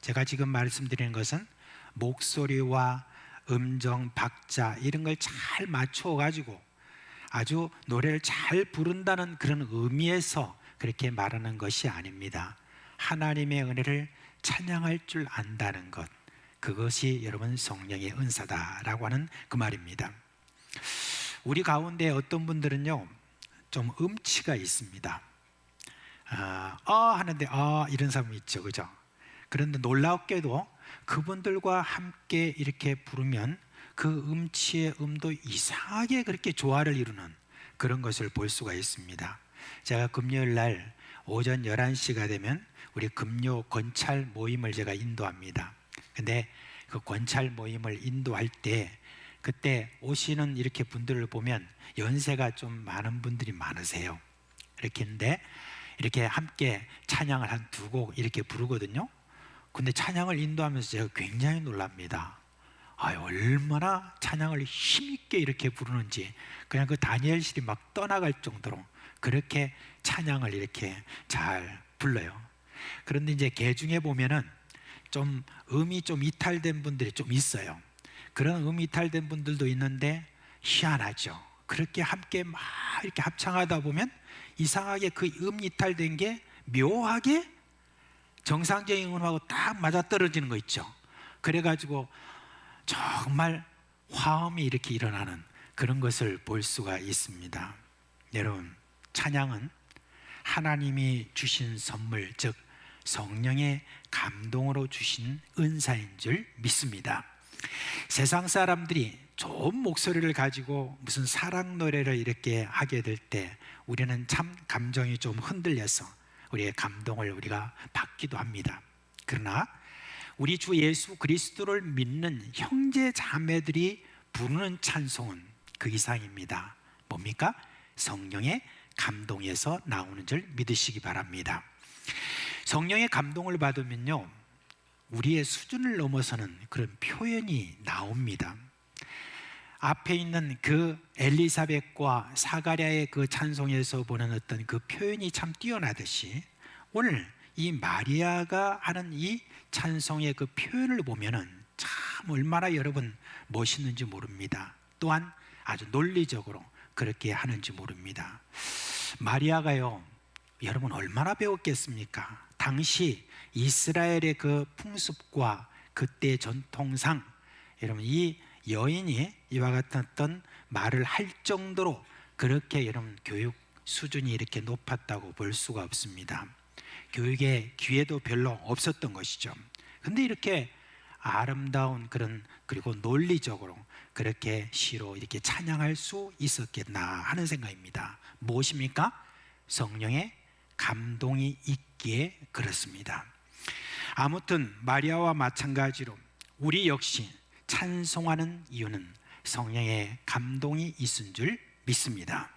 제가 지금 말씀드리는 것은 목소리와 음정, 박자 이런 걸 잘 맞춰 가지고 아주 노래를 잘 부른다는 그런 의미에서 그렇게 말하는 것이 아닙니다. 하나님의 은혜를 찬양할 줄 안다는 것, 그것이 여러분 성령의 은사다라고 하는 그 말입니다. 우리 가운데 어떤 분들은요 좀 음치가 있습니다. 하는데 이런 사람이 있죠, 그죠? 그런데 놀랍게도 그분들과 함께 이렇게 부르면 그 음치의 음도 이상하게 그렇게 조화를 이루는 그런 것을 볼 수가 있습니다. 제가 금요일 날 오전 11시가 되면 우리 금요 권찰 모임을 제가 인도합니다. 근데 그 권찰 모임을 인도할 때 그때 오시는 이렇게 분들을 보면 연세가 좀 많은 분들이 많으세요. 이렇게 했는데 이렇게 함께 찬양을 한 두 곡 이렇게 부르거든요. 근데 찬양을 인도하면서 제가 굉장히 놀랍니다. 얼마나 찬양을 힘있게 이렇게 부르는지 그냥 그 다니엘실이 막 떠나갈 정도로 그렇게 찬양을 이렇게 잘 불러요. 그런데 이제 개 중에 보면은 좀 음이 좀 이탈된 분들이 좀 있어요. 그런 음 이탈된 분들도 있는데 희한하죠. 그렇게 함께 막 이렇게 합창하다 보면 이상하게 그 음 이탈된 게 묘하게 정상적인 음하고 딱 맞아떨어지는 거 있죠. 그래가지고 정말 화음이 이렇게 일어나는 그런 것을 볼 수가 있습니다. 여러분, 찬양은 하나님이 주신 선물, 즉 성령의 감동으로 주신 은사인 줄 믿습니다. 세상 사람들이 좋은 목소리를 가지고 무슨 사랑 노래를 이렇게 하게 될 때 우리는 참 감정이 좀 흔들려서 우리의 감동을 우리가 받기도 합니다. 그러나 우리 주 예수 그리스도를 믿는 형제 자매들이 부르는 찬송은 그 이상입니다. 뭡니까? 성령의 감동에서 나오는 줄 믿으시기 바랍니다. 성령의 감동을 받으면요, 우리의 수준을 넘어서는 그런 표현이 나옵니다. 앞에 있는 그 엘리사벳과 사가랴의 그 찬송에서 보는 어떤 그 표현이 참 뛰어나듯이 오늘 이 마리아가 하는 이 찬송의 그 표현을 보면은 참 얼마나 여러분 멋있는지 모릅니다. 또한 아주 논리적으로 그렇게 하는지 모릅니다. 마리아가요, 여러분 얼마나 배웠겠습니까? 당시 이스라엘의 그 풍습과 그때 전통상 여러분 이 여인이 이와 같은 어떤 말을 할 정도로 그렇게 여러분 교육 수준이 이렇게 높았다고 볼 수가 없습니다. 교육의 기회도 별로 없었던 것이죠. 근데 이렇게 아름다운 그런, 그리고 논리적으로 그렇게 시로 이렇게 찬양할 수 있었겠나 하는 생각입니다. 무엇입니까? 성령의 감동이 있기에 그렇습니다. 아무튼 마리아와 마찬가지로 우리 역시 찬송하는 이유는 성령의 감동이 있은 줄 믿습니다.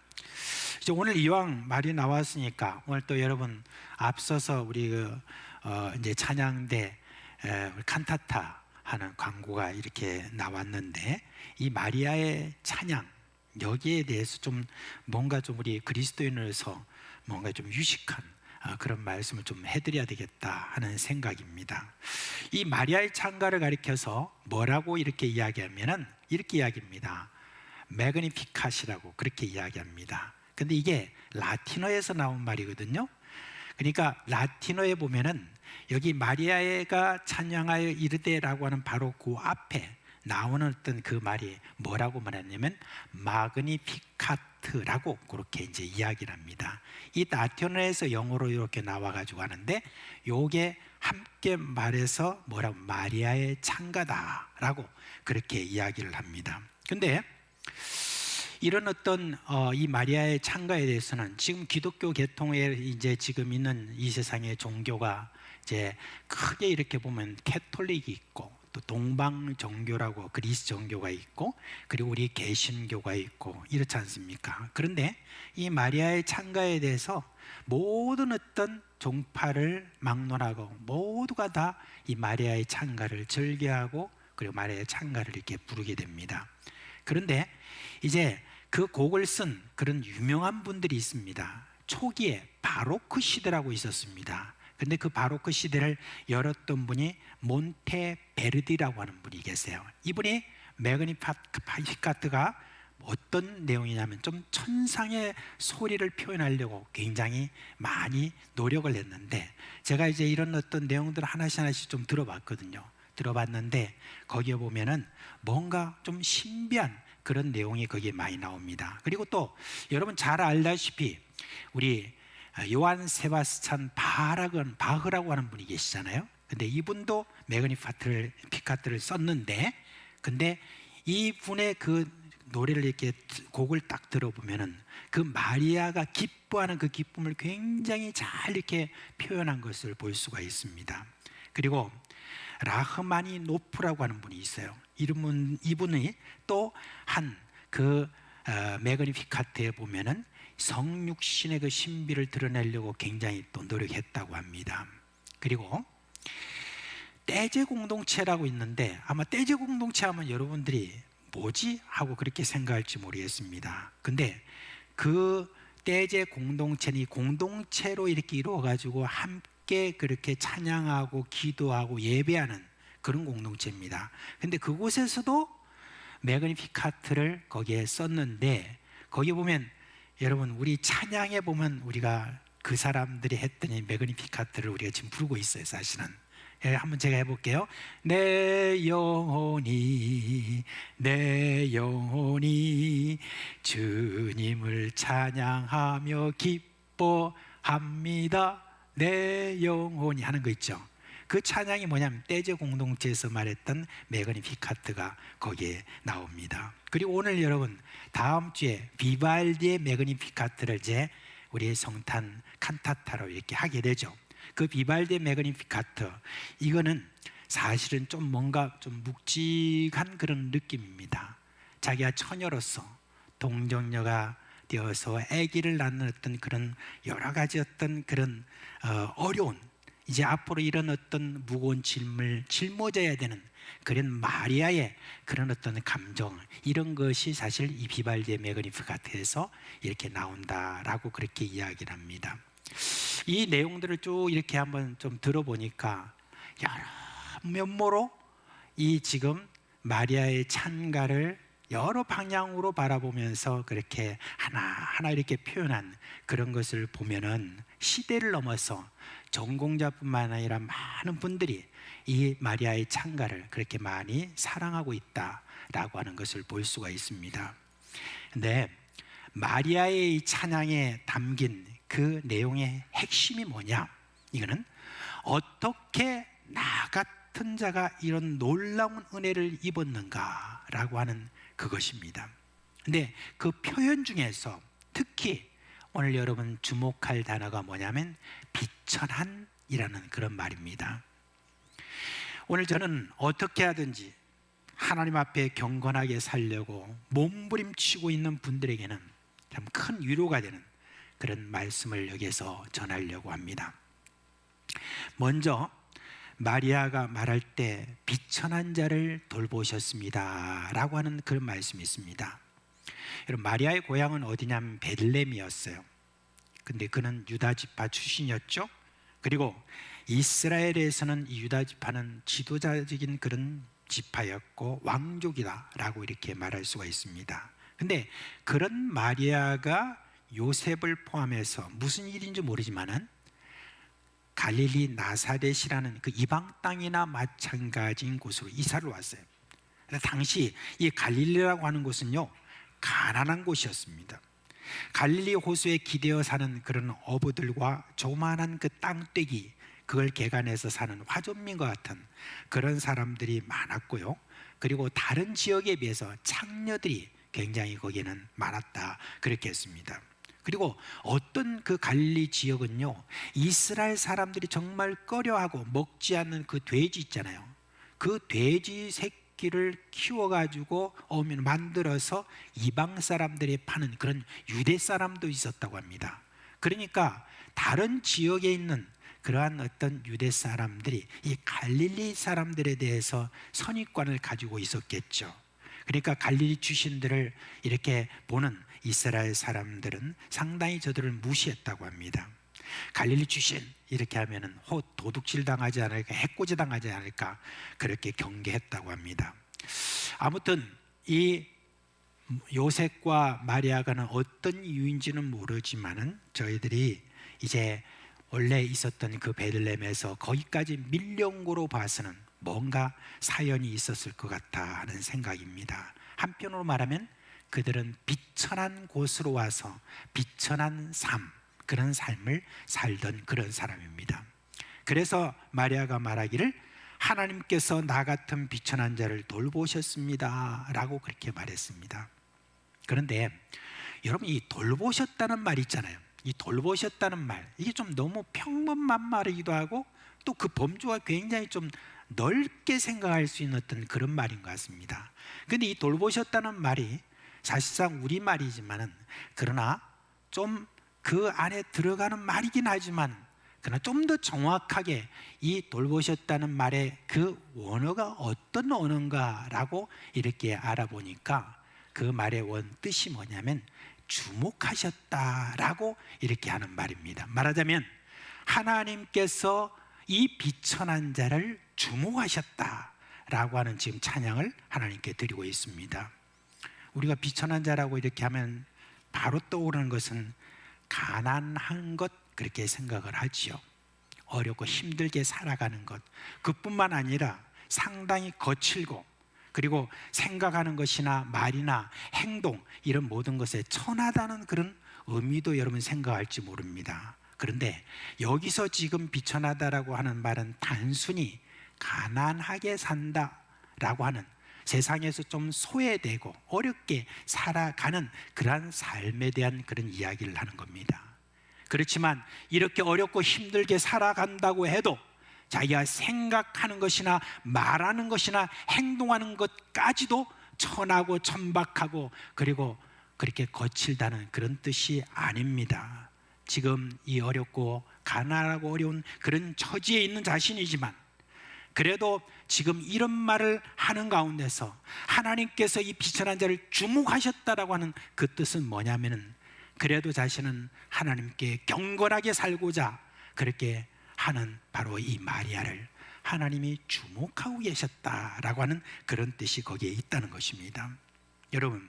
이제 오늘 이왕 말이 나왔으니까 오늘 또 여러분 앞서서 우리 이제 찬양대 칸타타 하는 광고가 이렇게 나왔는데, 이 마리아의 찬양, 여기에 대해서 좀 뭔가 좀 우리 그리스도인으로서 뭔가 좀 유식한 그런 말씀을 좀 해드려야 되겠다 하는 생각입니다. 이 마리아의 찬가를 가리켜서 뭐라고 이렇게 이야기하면은 이렇게 이야기합니다. 매그니피캇이라고 그렇게 이야기합니다. 근데 이게 라틴어에서 나온 말이거든요. 그러니까 라틴어에 보면은 여기 마리아가 찬양하여 이르되라고 하는 바로 그 앞에 나오는 어떤 그 말이 뭐라고 말하냐면 마그니피카트라고 그렇게 이제 이야기를 합니다. 이 라틴어에서 영어로 이렇게 나와가지고 하는데, 요게 함께 말해서 뭐라고 마리아의 찬가다라고 그렇게 이야기를 합니다. 근데 이런 어떤 이 마리아의 찬가에 대해서는 지금 기독교 계통에 이제 지금 있는 이 세상의 종교가 이제 크게 이렇게 보면 캐톨릭이 있고, 또 동방 종교라고 그리스 종교가 있고, 그리고 우리 개신교가 있고 이렇지 않습니까? 그런데 이 마리아의 찬가에 대해서 모든 어떤 종파를 막론하고 모두가 다 이 마리아의 찬가를 즐겨하고, 그리고 마리아의 찬가를 이렇게 부르게 됩니다. 그런데 이제 그 곡을 쓴 그런 유명한 분들이 있습니다. 초기에 바로크 시대라고 있었습니다. 근데 그 바로크 시대를 열었던 분이 몬테베르디라고 하는 분이 계세요. 이분이 매그니피카트가 어떤 내용이냐면 좀 천상의 소리를 표현하려고 굉장히 많이 노력을 했는데, 제가 이제 이런 어떤 내용들을 하나씩 좀 들어봤거든요. 들어봤는데 거기에 보면은 뭔가 좀 신비한 그런 내용이 거기에 많이 나옵니다. 그리고 또 여러분 잘 알다시피 우리 요한 세바스찬 바흐라고 하는 분이 계시잖아요. 근데 이분도 매그니피카트를 썼는데, 근데 이분의 그 노래를 이렇게 곡을 딱 들어보면은 그 마리아가 기뻐하는 그 기쁨을 굉장히 잘 이렇게 표현한 것을 볼 수가 있습니다. 그리고 라흐마니노프라고 하는 분이 있어요. 이분이 또 한 그 매그니피카트에 보면은 성육신의 그 신비를 드러내려고 굉장히 또 노력했다고 합니다. 그리고 떼제 공동체라고 있는데, 아마 떼제 공동체 하면 여러분들이 뭐지? 하고 그렇게 생각할지 모르겠습니다. 근데 그 떼제 공동체는 공동체로 이렇게 이루어가지고 함께 그렇게 찬양하고 기도하고 예배하는 그런 공동체입니다. 근데 그곳에서도 매그니피카트를 거기에 썼는데, 거기 보면 여러분 우리 찬양에 보면 우리가 그 사람들이 했던 이 매그니피카트를 우리가 지금 부르고 있어요. 사실은 한번 제가 해볼게요. 내 영혼이 주님을 찬양하며 기뻐합니다. 내 영혼이 하는 거 있죠. 그 찬양이 뭐냐면 떼제 공동체에서 말했던 매그니피카트가 거기에 나옵니다. 그리고 오늘 여러분 다음 주에 비발디의 매그니피카트를 이제 우리 성탄 칸타타로 이렇게 하게 되죠. 그 비발디의 매그니피카트, 이거는 사실은 좀 뭔가 좀 묵직한 그런 느낌입니다. 자기가 처녀로서 동정녀가 잘못되어서 아기를 낳는 어떤 그런 여러 가지 어떤 그런 어려운, 이제 앞으로 이런 어떤 무거운 짐을 짊어져야 되는 그런 마리아의 그런 어떤 감정, 이런 것이 사실 이 비발디의 매그니피카트에서 이렇게 나온다라고 그렇게 이야기를 합니다. 이 내용들을 쭉 이렇게 한번 좀 들어보니까 여러 면모로 이 지금 마리아의 찬가를 여러 방향으로 바라보면서 그렇게 하나하나 이렇게 표현한 그런 것을 보면은 시대를 넘어서 전공자뿐만 아니라 많은 분들이 이 마리아의 찬가를 그렇게 많이 사랑하고 있다라고 하는 것을 볼 수가 있습니다. 근데 마리아의 이 찬양에 담긴 그 내용의 핵심이 뭐냐? 이거는 어떻게 나 같은 자가 이런 놀라운 은혜를 입었는가라고 하는 그것입니다. 근데 그 표현 중에서 특히 오늘 여러분 주목할 단어가 뭐냐면 비천한이라는 그런 말입니다. 오늘 저는 어떻게 하든지 하나님 앞에 경건하게 살려고 몸부림치고 있는 분들에게는 참 큰 위로가 되는 그런 말씀을 여기서 전하려고 합니다. 먼저 마리아가 말할 때 비천한 자를 돌보셨습니다 라고 하는 그런 말씀이 있습니다. 여러분, 마리아의 고향은 어디냐면 베들레헴이었어요. 근데 그는 유다 지파 출신이었죠. 그리고 이스라엘에서는 이 유다 지파는 지도자적인 그런 지파였고 왕족이다라고 이렇게 말할 수가 있습니다. 근데 그런 마리아가 요셉을 포함해서 무슨 일인지 모르지만은 갈릴리 나사렛이라는 그 이방 땅이나 마찬가지인 곳으로 이사를 왔어요. 당시 이 갈릴리라고 하는 곳은요, 가난한 곳이었습니다. 갈릴리 호수에 기대어 사는 그런 어부들과 조만한 그 땅떼기, 그걸 개간해서 사는 화존민과 같은 그런 사람들이 많았고요. 그리고 다른 지역에 비해서 창녀들이 굉장히 거기는 많았다, 그렇게 했습니다. 그리고 어떤 그 갈릴리 지역은요, 이스라엘 사람들이 정말 꺼려하고 먹지 않는 그 돼지 있잖아요. 그 돼지 새끼를 키워가지고 만들어서 이방 사람들이 파는 그런 유대 사람도 있었다고 합니다. 그러니까 다른 지역에 있는 그러한 어떤 유대 사람들이 이 갈릴리 사람들에 대해서 선입관을 가지고 있었겠죠. 그러니까 갈릴리 출신들을 이렇게 보는 이스라엘 사람들은 상당히 저들을 무시했다고 합니다. 갈릴리 출신 이렇게 하면은 도둑질 당하지 않을까, 해코지 당하지 않을까, 그렇게 경계했다고 합니다. 아무튼 이 요셉과 마리아가는 어떤 이유인지는 모르지만은 저희들이 이제 원래 있었던 그 베들레헴에서 거기까지 밀려온 거로 봐서는 뭔가 사연이 있었을 것 같아 하는 생각입니다. 한편으로 말하면 그들은 비천한 곳으로 와서 비천한 삶, 그런 삶을 살던 그런 사람입니다. 그래서 마리아가 말하기를 하나님께서 나 같은 비천한 자를 돌보셨습니다 라고 그렇게 말했습니다. 그런데 여러분, 이 돌보셨다는 말 있잖아요. 이 돌보셨다는 말, 이게 좀 너무 평범한 말이기도 하고 또 그 범주가 굉장히 좀 넓게 생각할 수 있는 어떤 그런 말인 것 같습니다. 그런데 이 돌보셨다는 말이 사실상 우리말이지만은 그러나 좀 그 안에 들어가는 말이긴 하지만 그러나 좀 더 정확하게 이 돌보셨다는 말의 그 원어가 어떤 언어인가라고 이렇게 알아보니까 그 말의 원 뜻이 뭐냐면 주목하셨다라고 이렇게 하는 말입니다. 말하자면 하나님께서 이 비천한 자를 주목하셨다라고 하는 지금 찬양을 하나님께 드리고 있습니다. 우리가 비천한 자라고 이렇게 하면 바로 떠오르는 것은 가난한 것, 그렇게 생각을 하지요. 어렵고 힘들게 살아가는 것, 그뿐만 아니라 상당히 거칠고 그리고 생각하는 것이나 말이나 행동, 이런 모든 것에 천하다는 그런 의미도 여러분 생각할지 모릅니다. 그런데 여기서 지금 비천하다라고 하는 말은 단순히 가난하게 산다라고 하는, 세상에서 좀 소외되고 어렵게 살아가는 그러한 삶에 대한 그런 이야기를 하는 겁니다. 그렇지만 이렇게 어렵고 힘들게 살아간다고 해도 자기가 생각하는 것이나 말하는 것이나 행동하는 것까지도 천하고 천박하고 그리고 그렇게 거칠다는 그런 뜻이 아닙니다. 지금 이 어렵고 가난하고 어려운 그런 처지에 있는 자신이지만 그래도 지금 이런 말을 하는 가운데서 하나님께서 이 비천한 자를 주목하셨다라고 하는 그 뜻은 뭐냐면은 그래도 자신은 하나님께 경건하게 살고자 그렇게 하는 바로 이 마리아를 하나님이 주목하고 계셨다라고 하는 그런 뜻이 거기에 있다는 것입니다. 여러분,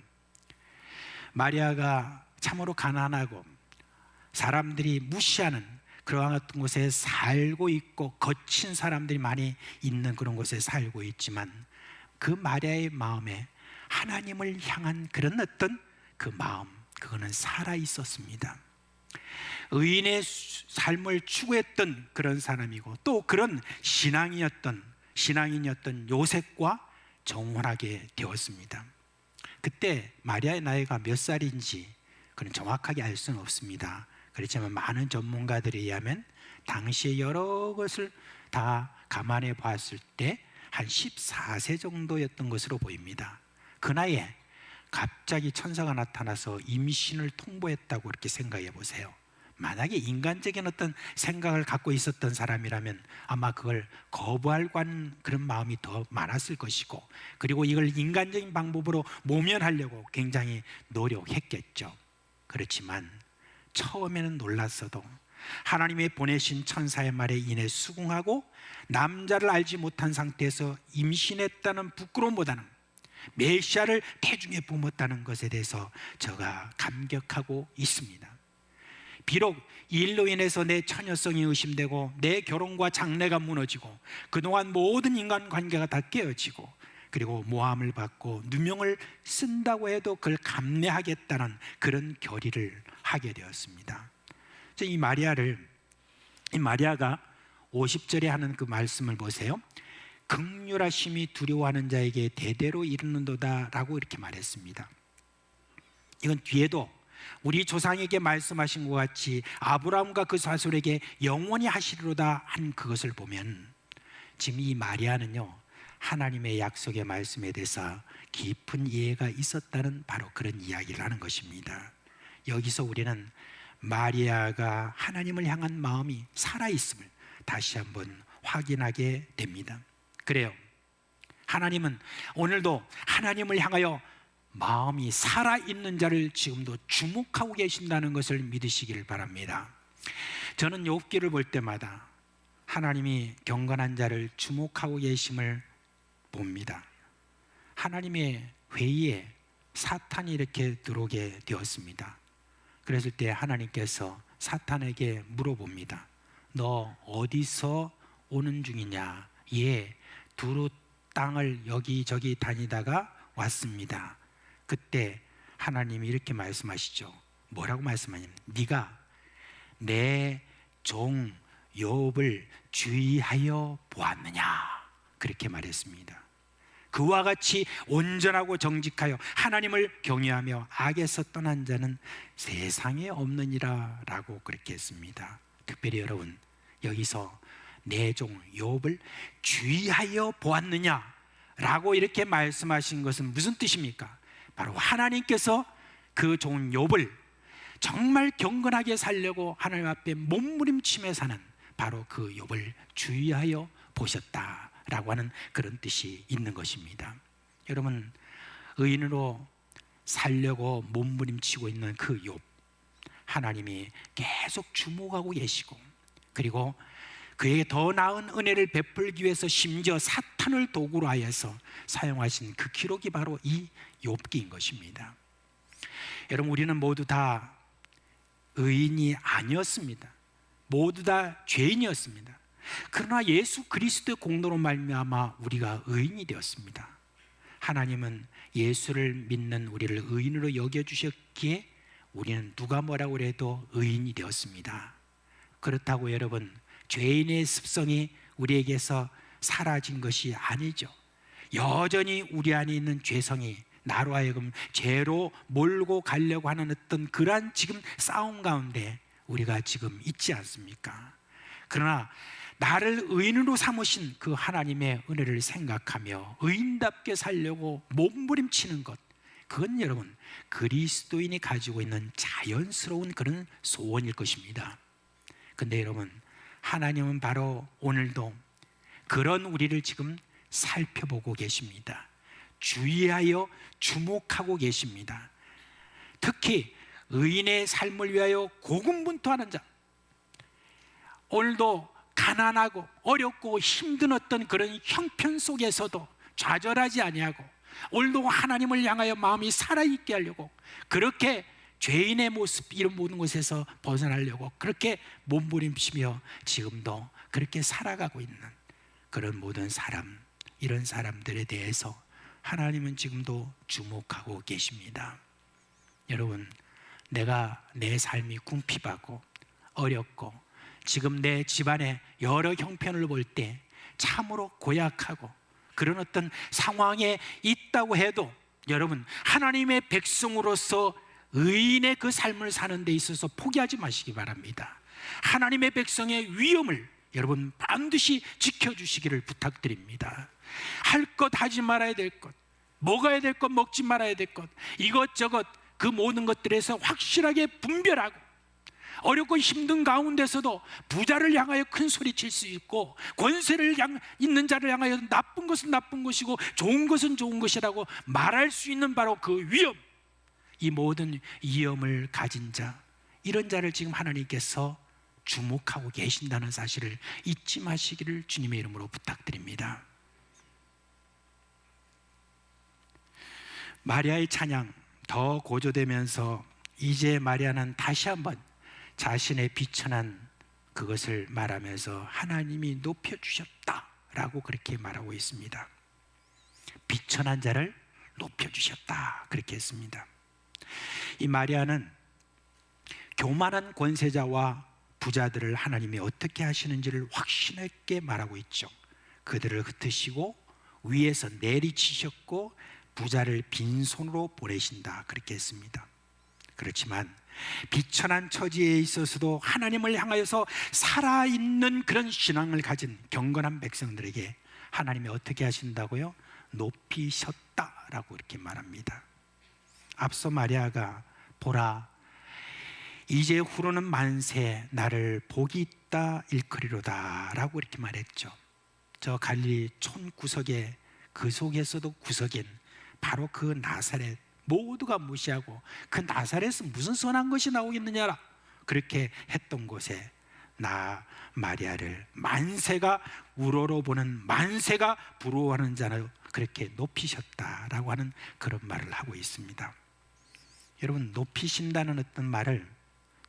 마리아가 참으로 가난하고 사람들이 무시하는 그러한 같은 곳에 살고 있고 거친 사람들이 많이 있는 그런 곳에 살고 있지만 그 마리아의 마음에 하나님을 향한 그런 어떤 그 마음, 그거는 살아 있었습니다. 의인의 삶을 추구했던 그런 사람이고 또 그런 신앙인이었던 요셉과 정혼하게 되었습니다. 그때 마리아의 나이가 몇 살인지 그는 정확하게 알 수는 없습니다. 그렇지만 많은 전문가들에 의하면 당시의 여러 것을 다 감안해 봤을 때 한 14세 정도였던 것으로 보입니다. 그 나이에 갑자기 천사가 나타나서 임신을 통보했다고 이렇게 생각해 보세요. 만약에 인간적인 어떤 생각을 갖고 있었던 사람이라면 아마 그걸 거부할 그런 마음이 더 많았을 것이고, 그리고 이걸 인간적인 방법으로 모면하려고 굉장히 노력했겠죠. 그렇지만 처음에는 놀랐어도 하나님의 보내신 천사의 말에 인해 수긍하고 남자를 알지 못한 상태에서 임신했다는 부끄러움보다는 메시아를 태중에 뿜었다는 것에 대해서 저가 감격하고 있습니다. 비록 이 일로 인해서 내 처녀성이 의심되고 내 결혼과 장래가 무너지고 그동안 모든 인간관계가 다 깨어지고 그리고 모함을 받고 누명을 쓴다고 해도 그걸 감내하겠다는 그런 결의를 하게 되었습니다. 이 마리아가 50절에 하는 그 말씀을 보세요. 긍휼하심이 두려워하는 자에게 대대로 이르는도다 라고 이렇게 말했습니다. 이건 뒤에도 우리 조상에게 말씀하신 것 같이 아브라함과 그 자손에게 영원히 하시리로다 한 그것을 보면 지금 이 마리아는요, 하나님의 약속의 말씀에 대해서 깊은 이해가 있었다는 바로 그런 이야기를 하는 것입니다. 여기서 우리는 마리아가 하나님을 향한 마음이 살아있음을 다시 한번 확인하게 됩니다. 그래요, 하나님은 오늘도 하나님을 향하여 마음이 살아있는 자를 지금도 주목하고 계신다는 것을 믿으시기를 바랍니다. 저는 욥기를 볼 때마다 하나님이 경건한 자를 주목하고 계심을 봅니다. 하나님의 회의에 사탄이 이렇게 들어오게 되었습니다. 그랬을 때 하나님께서 사탄에게 물어봅니다. 너 어디서 오는 중이냐? 예, 두루 땅을 여기저기 다니다가 왔습니다. 그때 하나님이 이렇게 말씀하시죠. 뭐라고 말씀하냐면 네가 내 종 욥을 주의하여 보았느냐, 그렇게 말했습니다. 그와 같이 온전하고 정직하여 하나님을 경외하며 악에서 떠난 자는 세상에 없느니라 라고 그렇게 했습니다. 특별히 여러분, 여기서 내 종 욥을 주의하여 보았느냐 라고 이렇게 말씀하신 것은 무슨 뜻입니까? 바로 하나님께서 그 종 욥을 정말 경건하게 살려고 하나님 앞에 몸부림치며 사는 바로 그 욥을 주의하여 보셨다라고 하는 그런 뜻이 있는 것입니다. 여러분, 의인으로 살려고 몸부림치고 있는 그 욥, 하나님이 계속 주목하고 계시고 그리고 그에게 더 나은 은혜를 베풀기 위해서 심지어 사탄을 도구로 하여서 사용하신 그 기록이 바로 이 욥기인 것입니다. 여러분, 우리는 모두 다 의인이 아니었습니다. 모두 다 죄인이었습니다. 그러나 예수 그리스도의 공로로 말미암아 우리가 의인이 되었습니다. 하나님은 예수를 믿는 우리를 의인으로 여겨주셨기에 우리는 누가 뭐라고 해도 의인이 되었습니다. 그렇다고 여러분, 죄인의 습성이 우리에게서 사라진 것이 아니죠. 여전히 우리 안에 있는 죄성이 나로 하여금 죄로 몰고 가려고 하는 어떤 그러한 지금 싸움 가운데 우리가 지금 있지 않습니까? 그러나 나를 의인으로 삼으신 그 하나님의 은혜를 생각하며 의인답게 살려고 몸부림치는 것, 그건 여러분 그리스도인이 가지고 있는 자연스러운 그런 소원일 것입니다. 근데 여러분 하나님은 바로 오늘도 그런 우리를 지금 살펴보고 계십니다. 주의하여 주목하고 계십니다. 특히 의인의 삶을 위하여 고군분투하는 자, 오늘도 가난하고 어렵고 힘든 어떤 그런 형편 속에서도 좌절하지 아니하고 오늘도 하나님을 향하여 마음이 살아있게 하려고 그렇게 죄인의 모습 이런 모든 것에서 벗어나려고 그렇게 몸부림치며 지금도 그렇게 살아가고 있는 그런 모든 사람, 이런 사람들에 대해서 하나님은 지금도 주목하고 계십니다. 여러분, 내가 내 삶이 궁핍하고 어렵고 지금 내 집안의 여러 형편을 볼 때 참으로 고약하고 그런 어떤 상황에 있다고 해도 여러분 하나님의 백성으로서 의인의 그 삶을 사는 데 있어서 포기하지 마시기 바랍니다. 하나님의 백성의 위엄을 여러분 반드시 지켜주시기를 부탁드립니다. 할 것 하지 말아야 될 것, 먹어야 될 것 먹지 말아야 될 것, 이것저것 그 모든 것들에서 확실하게 분별하고 어렵고 힘든 가운데서도 부자를 향하여 큰 소리 칠 수 있고 권세를 있는 자를 향하여 나쁜 것은 나쁜 것이고 좋은 것은 좋은 것이라고 말할 수 있는 바로 그 위엄, 이 모든 위엄을 가진 자, 이런 자를 지금 하나님께서 주목하고 계신다는 사실을 잊지 마시기를 주님의 이름으로 부탁드립니다. 마리아의 찬양 더 고조되면서 이제 마리아는 다시 한번 자신의 비천한 그것을 말하면서 하나님이 높여주셨다라고 그렇게 말하고 있습니다. 비천한 자를 높여주셨다 그렇게 했습니다. 이 마리아는 교만한 권세자와 부자들을 하나님이 어떻게 하시는지를 확신있게 말하고 있죠. 그들을 흩으시고 위에서 내리치셨고 부자를 빈손으로 보내신다 그렇게 했습니다. 그렇지만 비천한 처지에 있어서도 하나님을 향하여서 살아있는 그런 신앙을 가진 경건한 백성들에게 하나님이 어떻게 하신다고요? 높이셨다라고 이렇게 말합니다. 앞서 마리아가 보라 이제 후로는 만세 나를 복이 있다 일컬이로다 라고 이렇게 말했죠. 저 갈릴리 촌구석에 그 속에서도 구석인 바로 그 나사렛 모두가 무시하고 그 나사렛은 무슨 선한 것이 나오겠느냐 그렇게 했던 곳에 나 마리아를 만세가 우러러보는 만세가 부러워하는 자로 그렇게 높이셨다라고 하는 그런 말을 하고 있습니다. 여러분 높이신다는 어떤 말을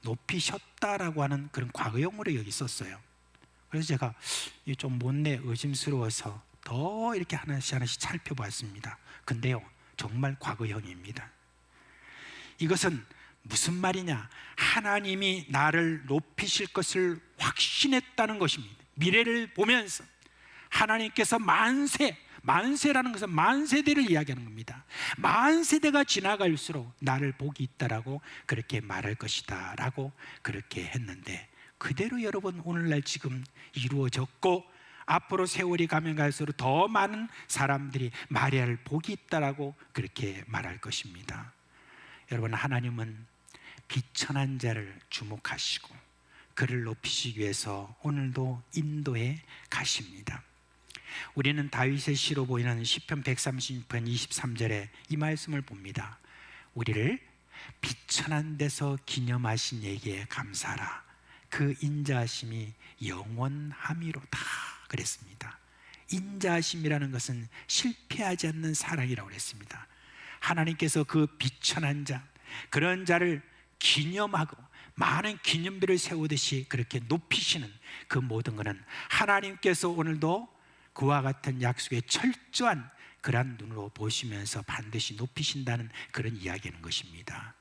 높이셨다라고 하는 그런 과거형으로 여기 썼어요. 그래서 제가 좀 못내 의심스러워서 더 이렇게 하나씩 살펴봤습니다. 근데요 정말 과거형입니다. 이것은 무슨 말이냐? 하나님이 나를 높이실 것을 확신했다는 것입니다. 미래를 보면서 하나님께서 만세라는 것은 만세대를 이야기하는 겁니다. 만세대가 지나갈수록 나를 복이 있다라고 그렇게 말할 것이다 라고 그렇게 했는데 그대로 여러분 오늘날 지금 이루어졌고 앞으로 세월이 가면 갈수록 더 많은 사람들이 마리아를 복이 있다라고 그렇게 말할 것입니다. 여러분 하나님은 비천한 자를 주목하시고 그를 높이시기 위해서 오늘도 인도에 가십니다. 우리는 다윗의 시로 보이는 시편 136편 23절에 이 말씀을 봅니다. 우리를 비천한 데서 기념하신 이에게 감사하라. 그 인자하심이 영원함이로다 그랬습니다. 인자하심이라는 것은 실패하지 않는 사랑이라고 그랬습니다. 하나님께서 그 비천한 자, 그런 자를 기념하고 많은 기념비를 세우듯이 그렇게 높이시는 그 모든 것은 하나님께서 오늘도 그와 같은 약속에 철저한 그러한 눈으로 보시면서 반드시 높이신다는 그런 이야기인 것입니다.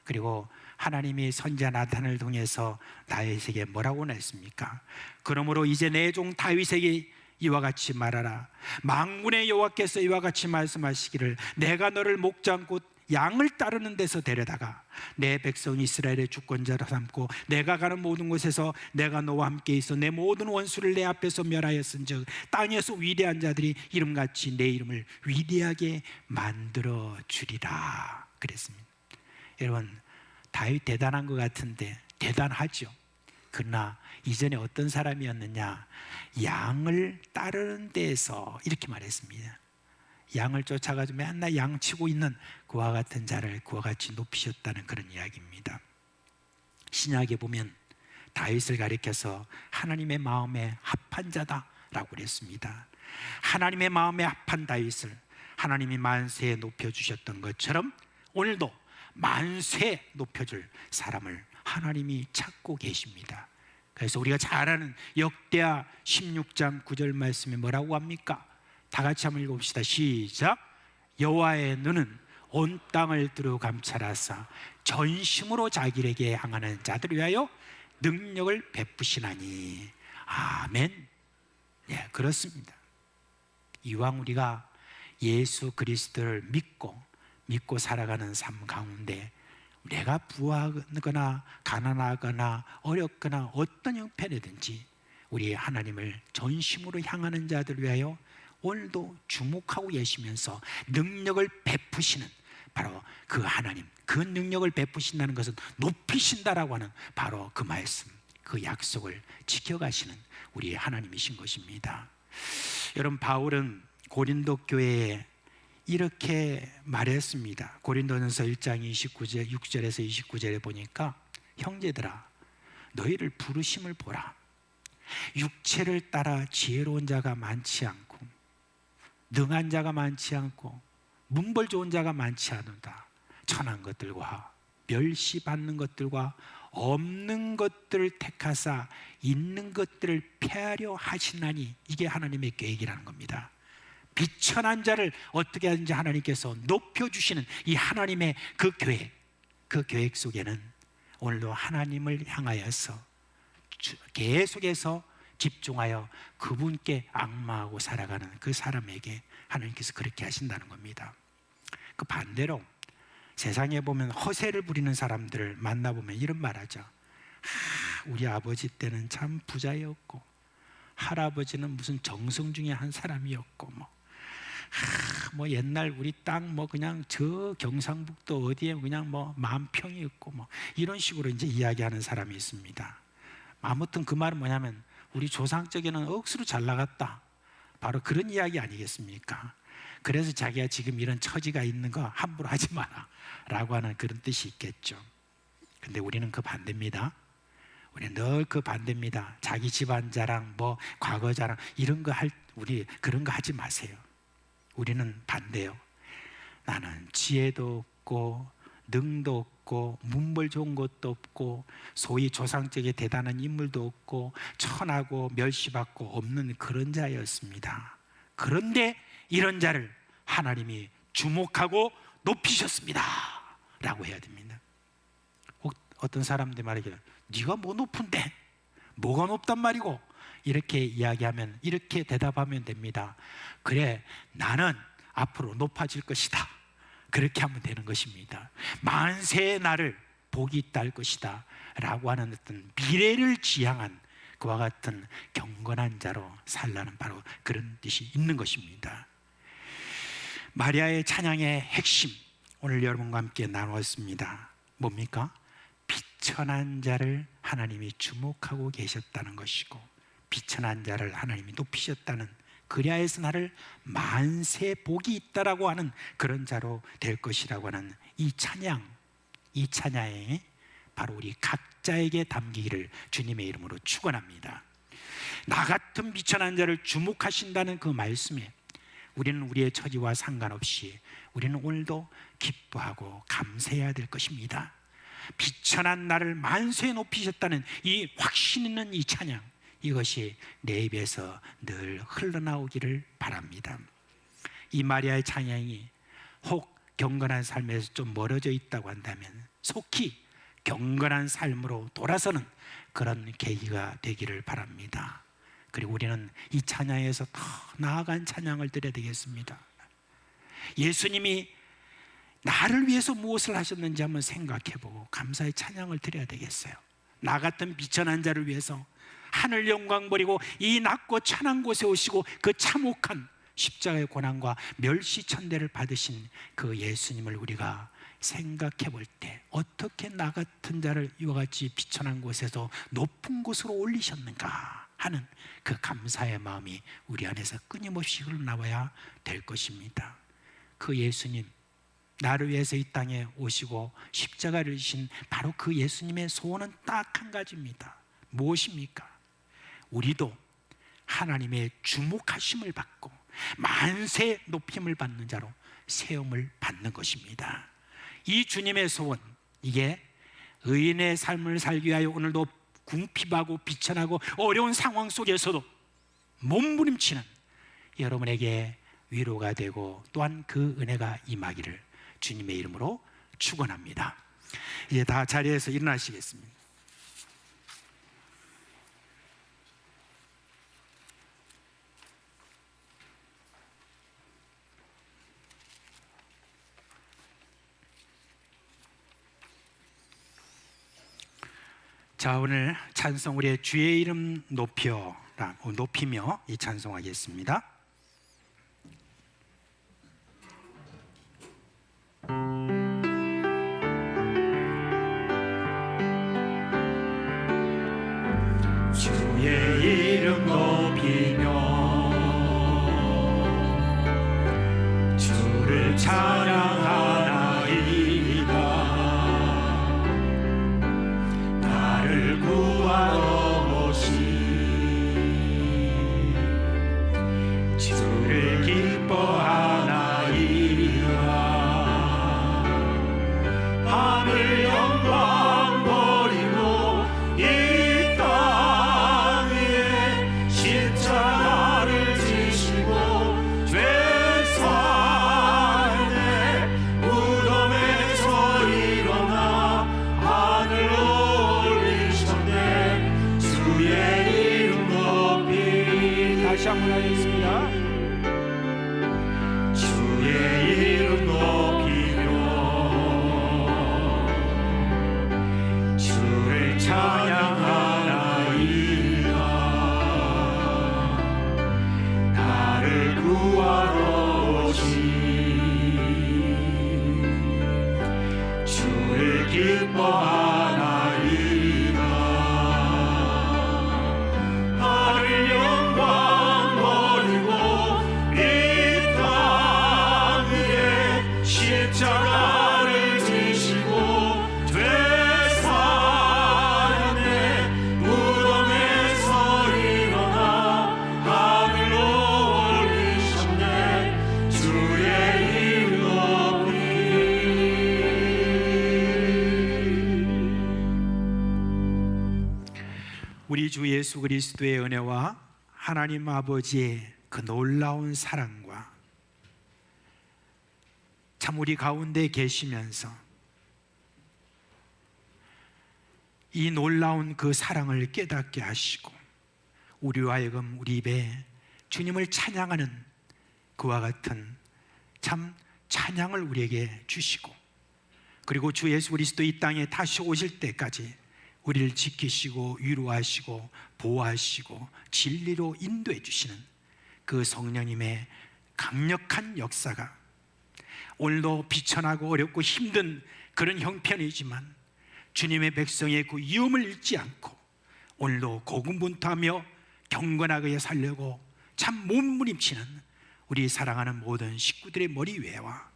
그리고 하나님이 선지자 나단을 통해서 다윗에게 뭐라고 했습니까? 그러므로 이제 내 종 다윗에게 이와 같이 말하라. 만군의 여호와께서 이와 같이 말씀하시기를 내가 너를 목장꽃 양을 따르는 데서 데려다가 내 백성 이스라엘의 주권자로 삼고 내가 가는 모든 곳에서 내가 너와 함께 있어 내 모든 원수를 내 앞에서 멸하였은즉 땅에서 위대한 자들이 이름같이 내 이름을 위대하게 만들어 주리라 그랬습니다. 여러분, 다윗 대단한 것 같은데 대단하죠. 그러나 이전에 어떤 사람이었느냐? 양을 따르는 데에서 이렇게 말했습니다. 양을 쫓아가지고 맨날 양치고 있는 그와 같은 자를 그와 같이 높이셨다는 그런 이야기입니다. 신약에 보면 다윗을 가리켜서 하나님의 마음에 합한 자다라고 그랬습니다. 하나님의 마음에 합한 다윗을 하나님이 만세에 높여주셨던 것처럼 오늘도 만세 높여줄 사람을 하나님이 찾고 계십니다. 그래서 우리가 잘 아는 역대하 16장 9절 말씀에 뭐라고 합니까? 다 같이 한번 읽어봅시다. 시작. 여호와의 눈은 온 땅을 두루 감찰하사 전심으로 자기에게 향하는 자들을 위하여 능력을 베푸시나니. 아멘. 네, 그렇습니다. 이왕 우리가 예수 그리스도를 믿고 살아가는 삶 가운데 내가 부하거나 가난하거나 어렵거나 어떤 형편이든지 우리 하나님을 전심으로 향하는 자들을 위하여 오늘도 주목하고 계시면서 능력을 베푸시는 바로 그 하나님, 그 능력을 베푸신다는 것은 높이신다라고 하는 바로 그 말씀, 그 약속을 지켜가시는 우리 하나님이신 것입니다. 여러분, 바울은 고린도 교회에 이렇게 말했습니다. 고린도전서 1장 29절, 6절에서 29절에 보니까 형제들아 너희를 부르심을 보라. 육체를 따라 지혜로운 자가 많지 않고 능한 자가 많지 않고 문벌 좋은 자가 많지 않은다. 천한 것들과 멸시받는 것들과 없는 것들을 택하사 있는 것들을 폐하려 하시나니. 이게 하나님의 계획이라는 겁니다. 비천한 자를 어떻게 하든지 하나님께서 높여주시는 이 하나님의 그 계획 속에는 오늘도 하나님을 향하여서 계속해서 집중하여 그분께 앙마하고 살아가는 그 사람에게 하나님께서 그렇게 하신다는 겁니다. 그 반대로 세상에 보면 허세를 부리는 사람들을 만나보면 이런 말하죠. 우리 아버지 때는 참 부자였고 할아버지는 무슨 정성 중에 한 사람이었고 뭐 옛날 우리 땅 뭐 그냥 저 경상북도 어디에 그냥 뭐 만평이었고 뭐 이런 식으로 이제 이야기하는 사람이 있습니다. 아무튼 그 말은 뭐냐면 우리 조상 쪽에는 억수로 잘 나갔다. 바로 그런 이야기 아니겠습니까? 그래서 자기가 지금 이런 처지가 있는 거 함부로 하지 마라 라고 하는 그런 뜻이 있겠죠. 근데 우리는 그 반대입니다. 우리는 늘 그 반대입니다. 자기 집안 자랑, 뭐 과거 자랑 이런 거 우리 그런 거 하지 마세요. 우리는 반대요. 나는 지혜도 없고 능도 없고 문벌 좋은 것도 없고 소위 조상적인 대단한 인물도 없고 천하고 멸시받고 없는 그런 자였습니다. 그런데 이런 자를 하나님이 주목하고 높이셨습니다 라고 해야 됩니다. 어떤 사람들 말이죠. 네가 뭐 높은데 뭐가 높단 말이고 이렇게 이야기하면 이렇게 대답하면 됩니다. 그래, 나는 앞으로 높아질 것이다. 그렇게 하면 되는 것입니다. 만세의 날을 복이 있다 할 것이다 라고 하는 어떤 미래를 지향한 그와 같은 경건한 자로 살라는 바로 그런 뜻이 있는 것입니다. 마리아의 찬양의 핵심, 오늘 여러분과 함께 나누었습니다. 뭡니까? 비천한 자를 하나님이 주목하고 계셨다는 것이고 비천한 자를 하나님이 높이셨다는, 그리하여 해서 나를 만세 복이 있다라고 하는 그런 자로 될 것이라고 하는 이 찬양에 바로 우리 각자에게 담기기를 주님의 이름으로 축원합니다. 나 같은 비천한 자를 주목하신다는 그 말씀에 우리는 우리의 처지와 상관없이 우리는 오늘도 기뻐하고 감사해야 될 것입니다. 비천한 나를 만세에 높이셨다는 이 확신 있는 이 찬양, 이것이 내 입에서 늘 흘러나오기를 바랍니다. 이 마리아의 찬양이 혹 경건한 삶에서 좀 멀어져 있다고 한다면 속히 경건한 삶으로 돌아서는 그런 계기가 되기를 바랍니다. 그리고 우리는 이 찬양에서 더 나아간 찬양을 드려야 되겠습니다. 예수님이 나를 위해서 무엇을 하셨는지 한번 생각해보고 감사의 찬양을 드려야 되겠어요. 나 같은 비천한 자를 위해서 하늘 영광 버리고 이 낮고 천한 곳에 오시고 그 참혹한 십자가의 고난과 멸시천대를 받으신 그 예수님을 우리가 생각해 볼 때 어떻게 나 같은 자를 이와 같이 비천한 곳에서 높은 곳으로 올리셨는가 하는 그 감사의 마음이 우리 안에서 끊임없이 흘러나와야 될 것입니다. 그 예수님, 나를 위해서 이 땅에 오시고 십자가를 지신 바로 그 예수님의 소원은 딱 한 가지입니다. 무엇입니까? 우리도 하나님의 주목하심을 받고 만세 높임을 받는 자로 세움을 받는 것입니다. 이 주님의 소원, 이게 의인의 삶을 살기 위하여 오늘도 궁핍하고 비천하고 어려운 상황 속에서도 몸부림치는 여러분에게 위로가 되고 또한 그 은혜가 임하기를 주님의 이름으로 축원합니다. 이제 다 자리에서 일어나시겠습니다. 자, 오늘 찬송 우리의 주의 이름 높이며 이 찬송하겠습니다. 주의 이름 높이며 주를 찬양하나이다. 나를 구하러 오신 주를 기뻐하나이다. 하늘 영광 버리고 이 땅 위에 십자가를 지시고 죄 사하네 무덤에서 일어나 하늘로 올리셨네. 주의 이름 높이 다시 한번 하겠습니다. 주의 이름 높이며 주를 찬양하나이다. 나를 구하러 오신 주를 기뻐하나이다. 하늘 영광 버리고 이 땅 위에 십자가를 지시고 죄 사하네 무덤에서 일어나 하늘로 올리셨네. 주의 이름 높이. 우리 주 예수 그리스도의 은혜와 하나님 아버지의 그 놀라운 사랑과 참 우리 가운데 계시면서 이 놀라운 그 사랑을 깨닫게 하시고 우리와 하여금 우리 입에 주님을 찬양하는 그와 같은 참 찬양을 우리에게 주시고 그리고 주 예수 그리스도 이 땅에 다시 오실 때까지 우리를 지키시고 위로하시고 보호하시고 진리로 인도해 주시는 그 성령님의 강력한 역사가 오늘도 비천하고 어렵고 힘든 그런 형편이지만 주님의 백성의 그 위험을 잃지 않고 오늘도 고군분투하며 경건하게 살려고 참 몸부림치는 우리 사랑하는 모든 식구들의 머리 위에와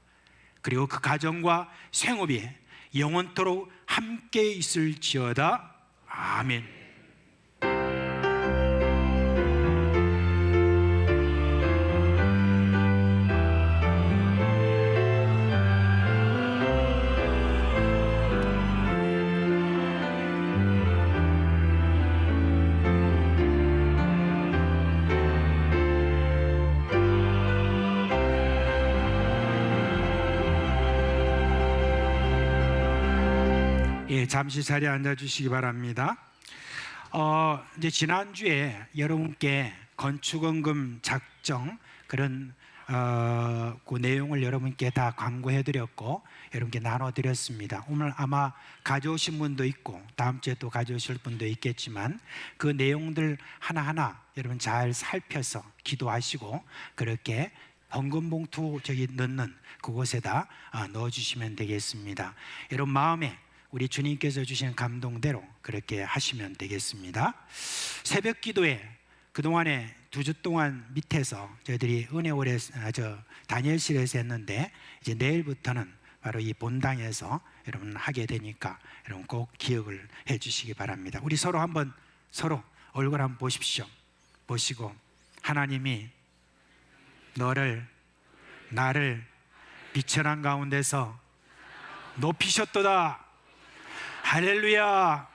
그리고 그 가정과 생업에 영원토록 함께 있을지어다. 아멘. 예, 잠시 자리에 앉아 주시기 바랍니다. 이제 지난주에 여러분께 건축원금 작정 그런 그 내용을 여러분께 다 광고해드렸고 여러분께 나눠드렸습니다. 오늘 아마 가져오신 분도 있고 다음 주에 또 가져오실 분도 있겠지만 그 내용들 하나하나 여러분 잘 살펴서 기도하시고 그렇게 헌금 봉투 저기 넣는 그곳에다 넣어주시면 되겠습니다. 여러분 마음에 우리 주님께서 주신 감동대로 그렇게 하시면 되겠습니다. 새벽 기도에 그동안에 2주 동안 밑에서 저희들이 은혜월에 다니엘실에서 했는데 이제 내일부터는 바로 이 본당에서 여러분 하게 되니까 여러분 꼭 기억을 해 주시기 바랍니다. 우리 서로 한번 서로 얼굴 한번 보십시오. 보시고 하나님이 나를 비천한 가운데서 높이셨도다. 할렐루야.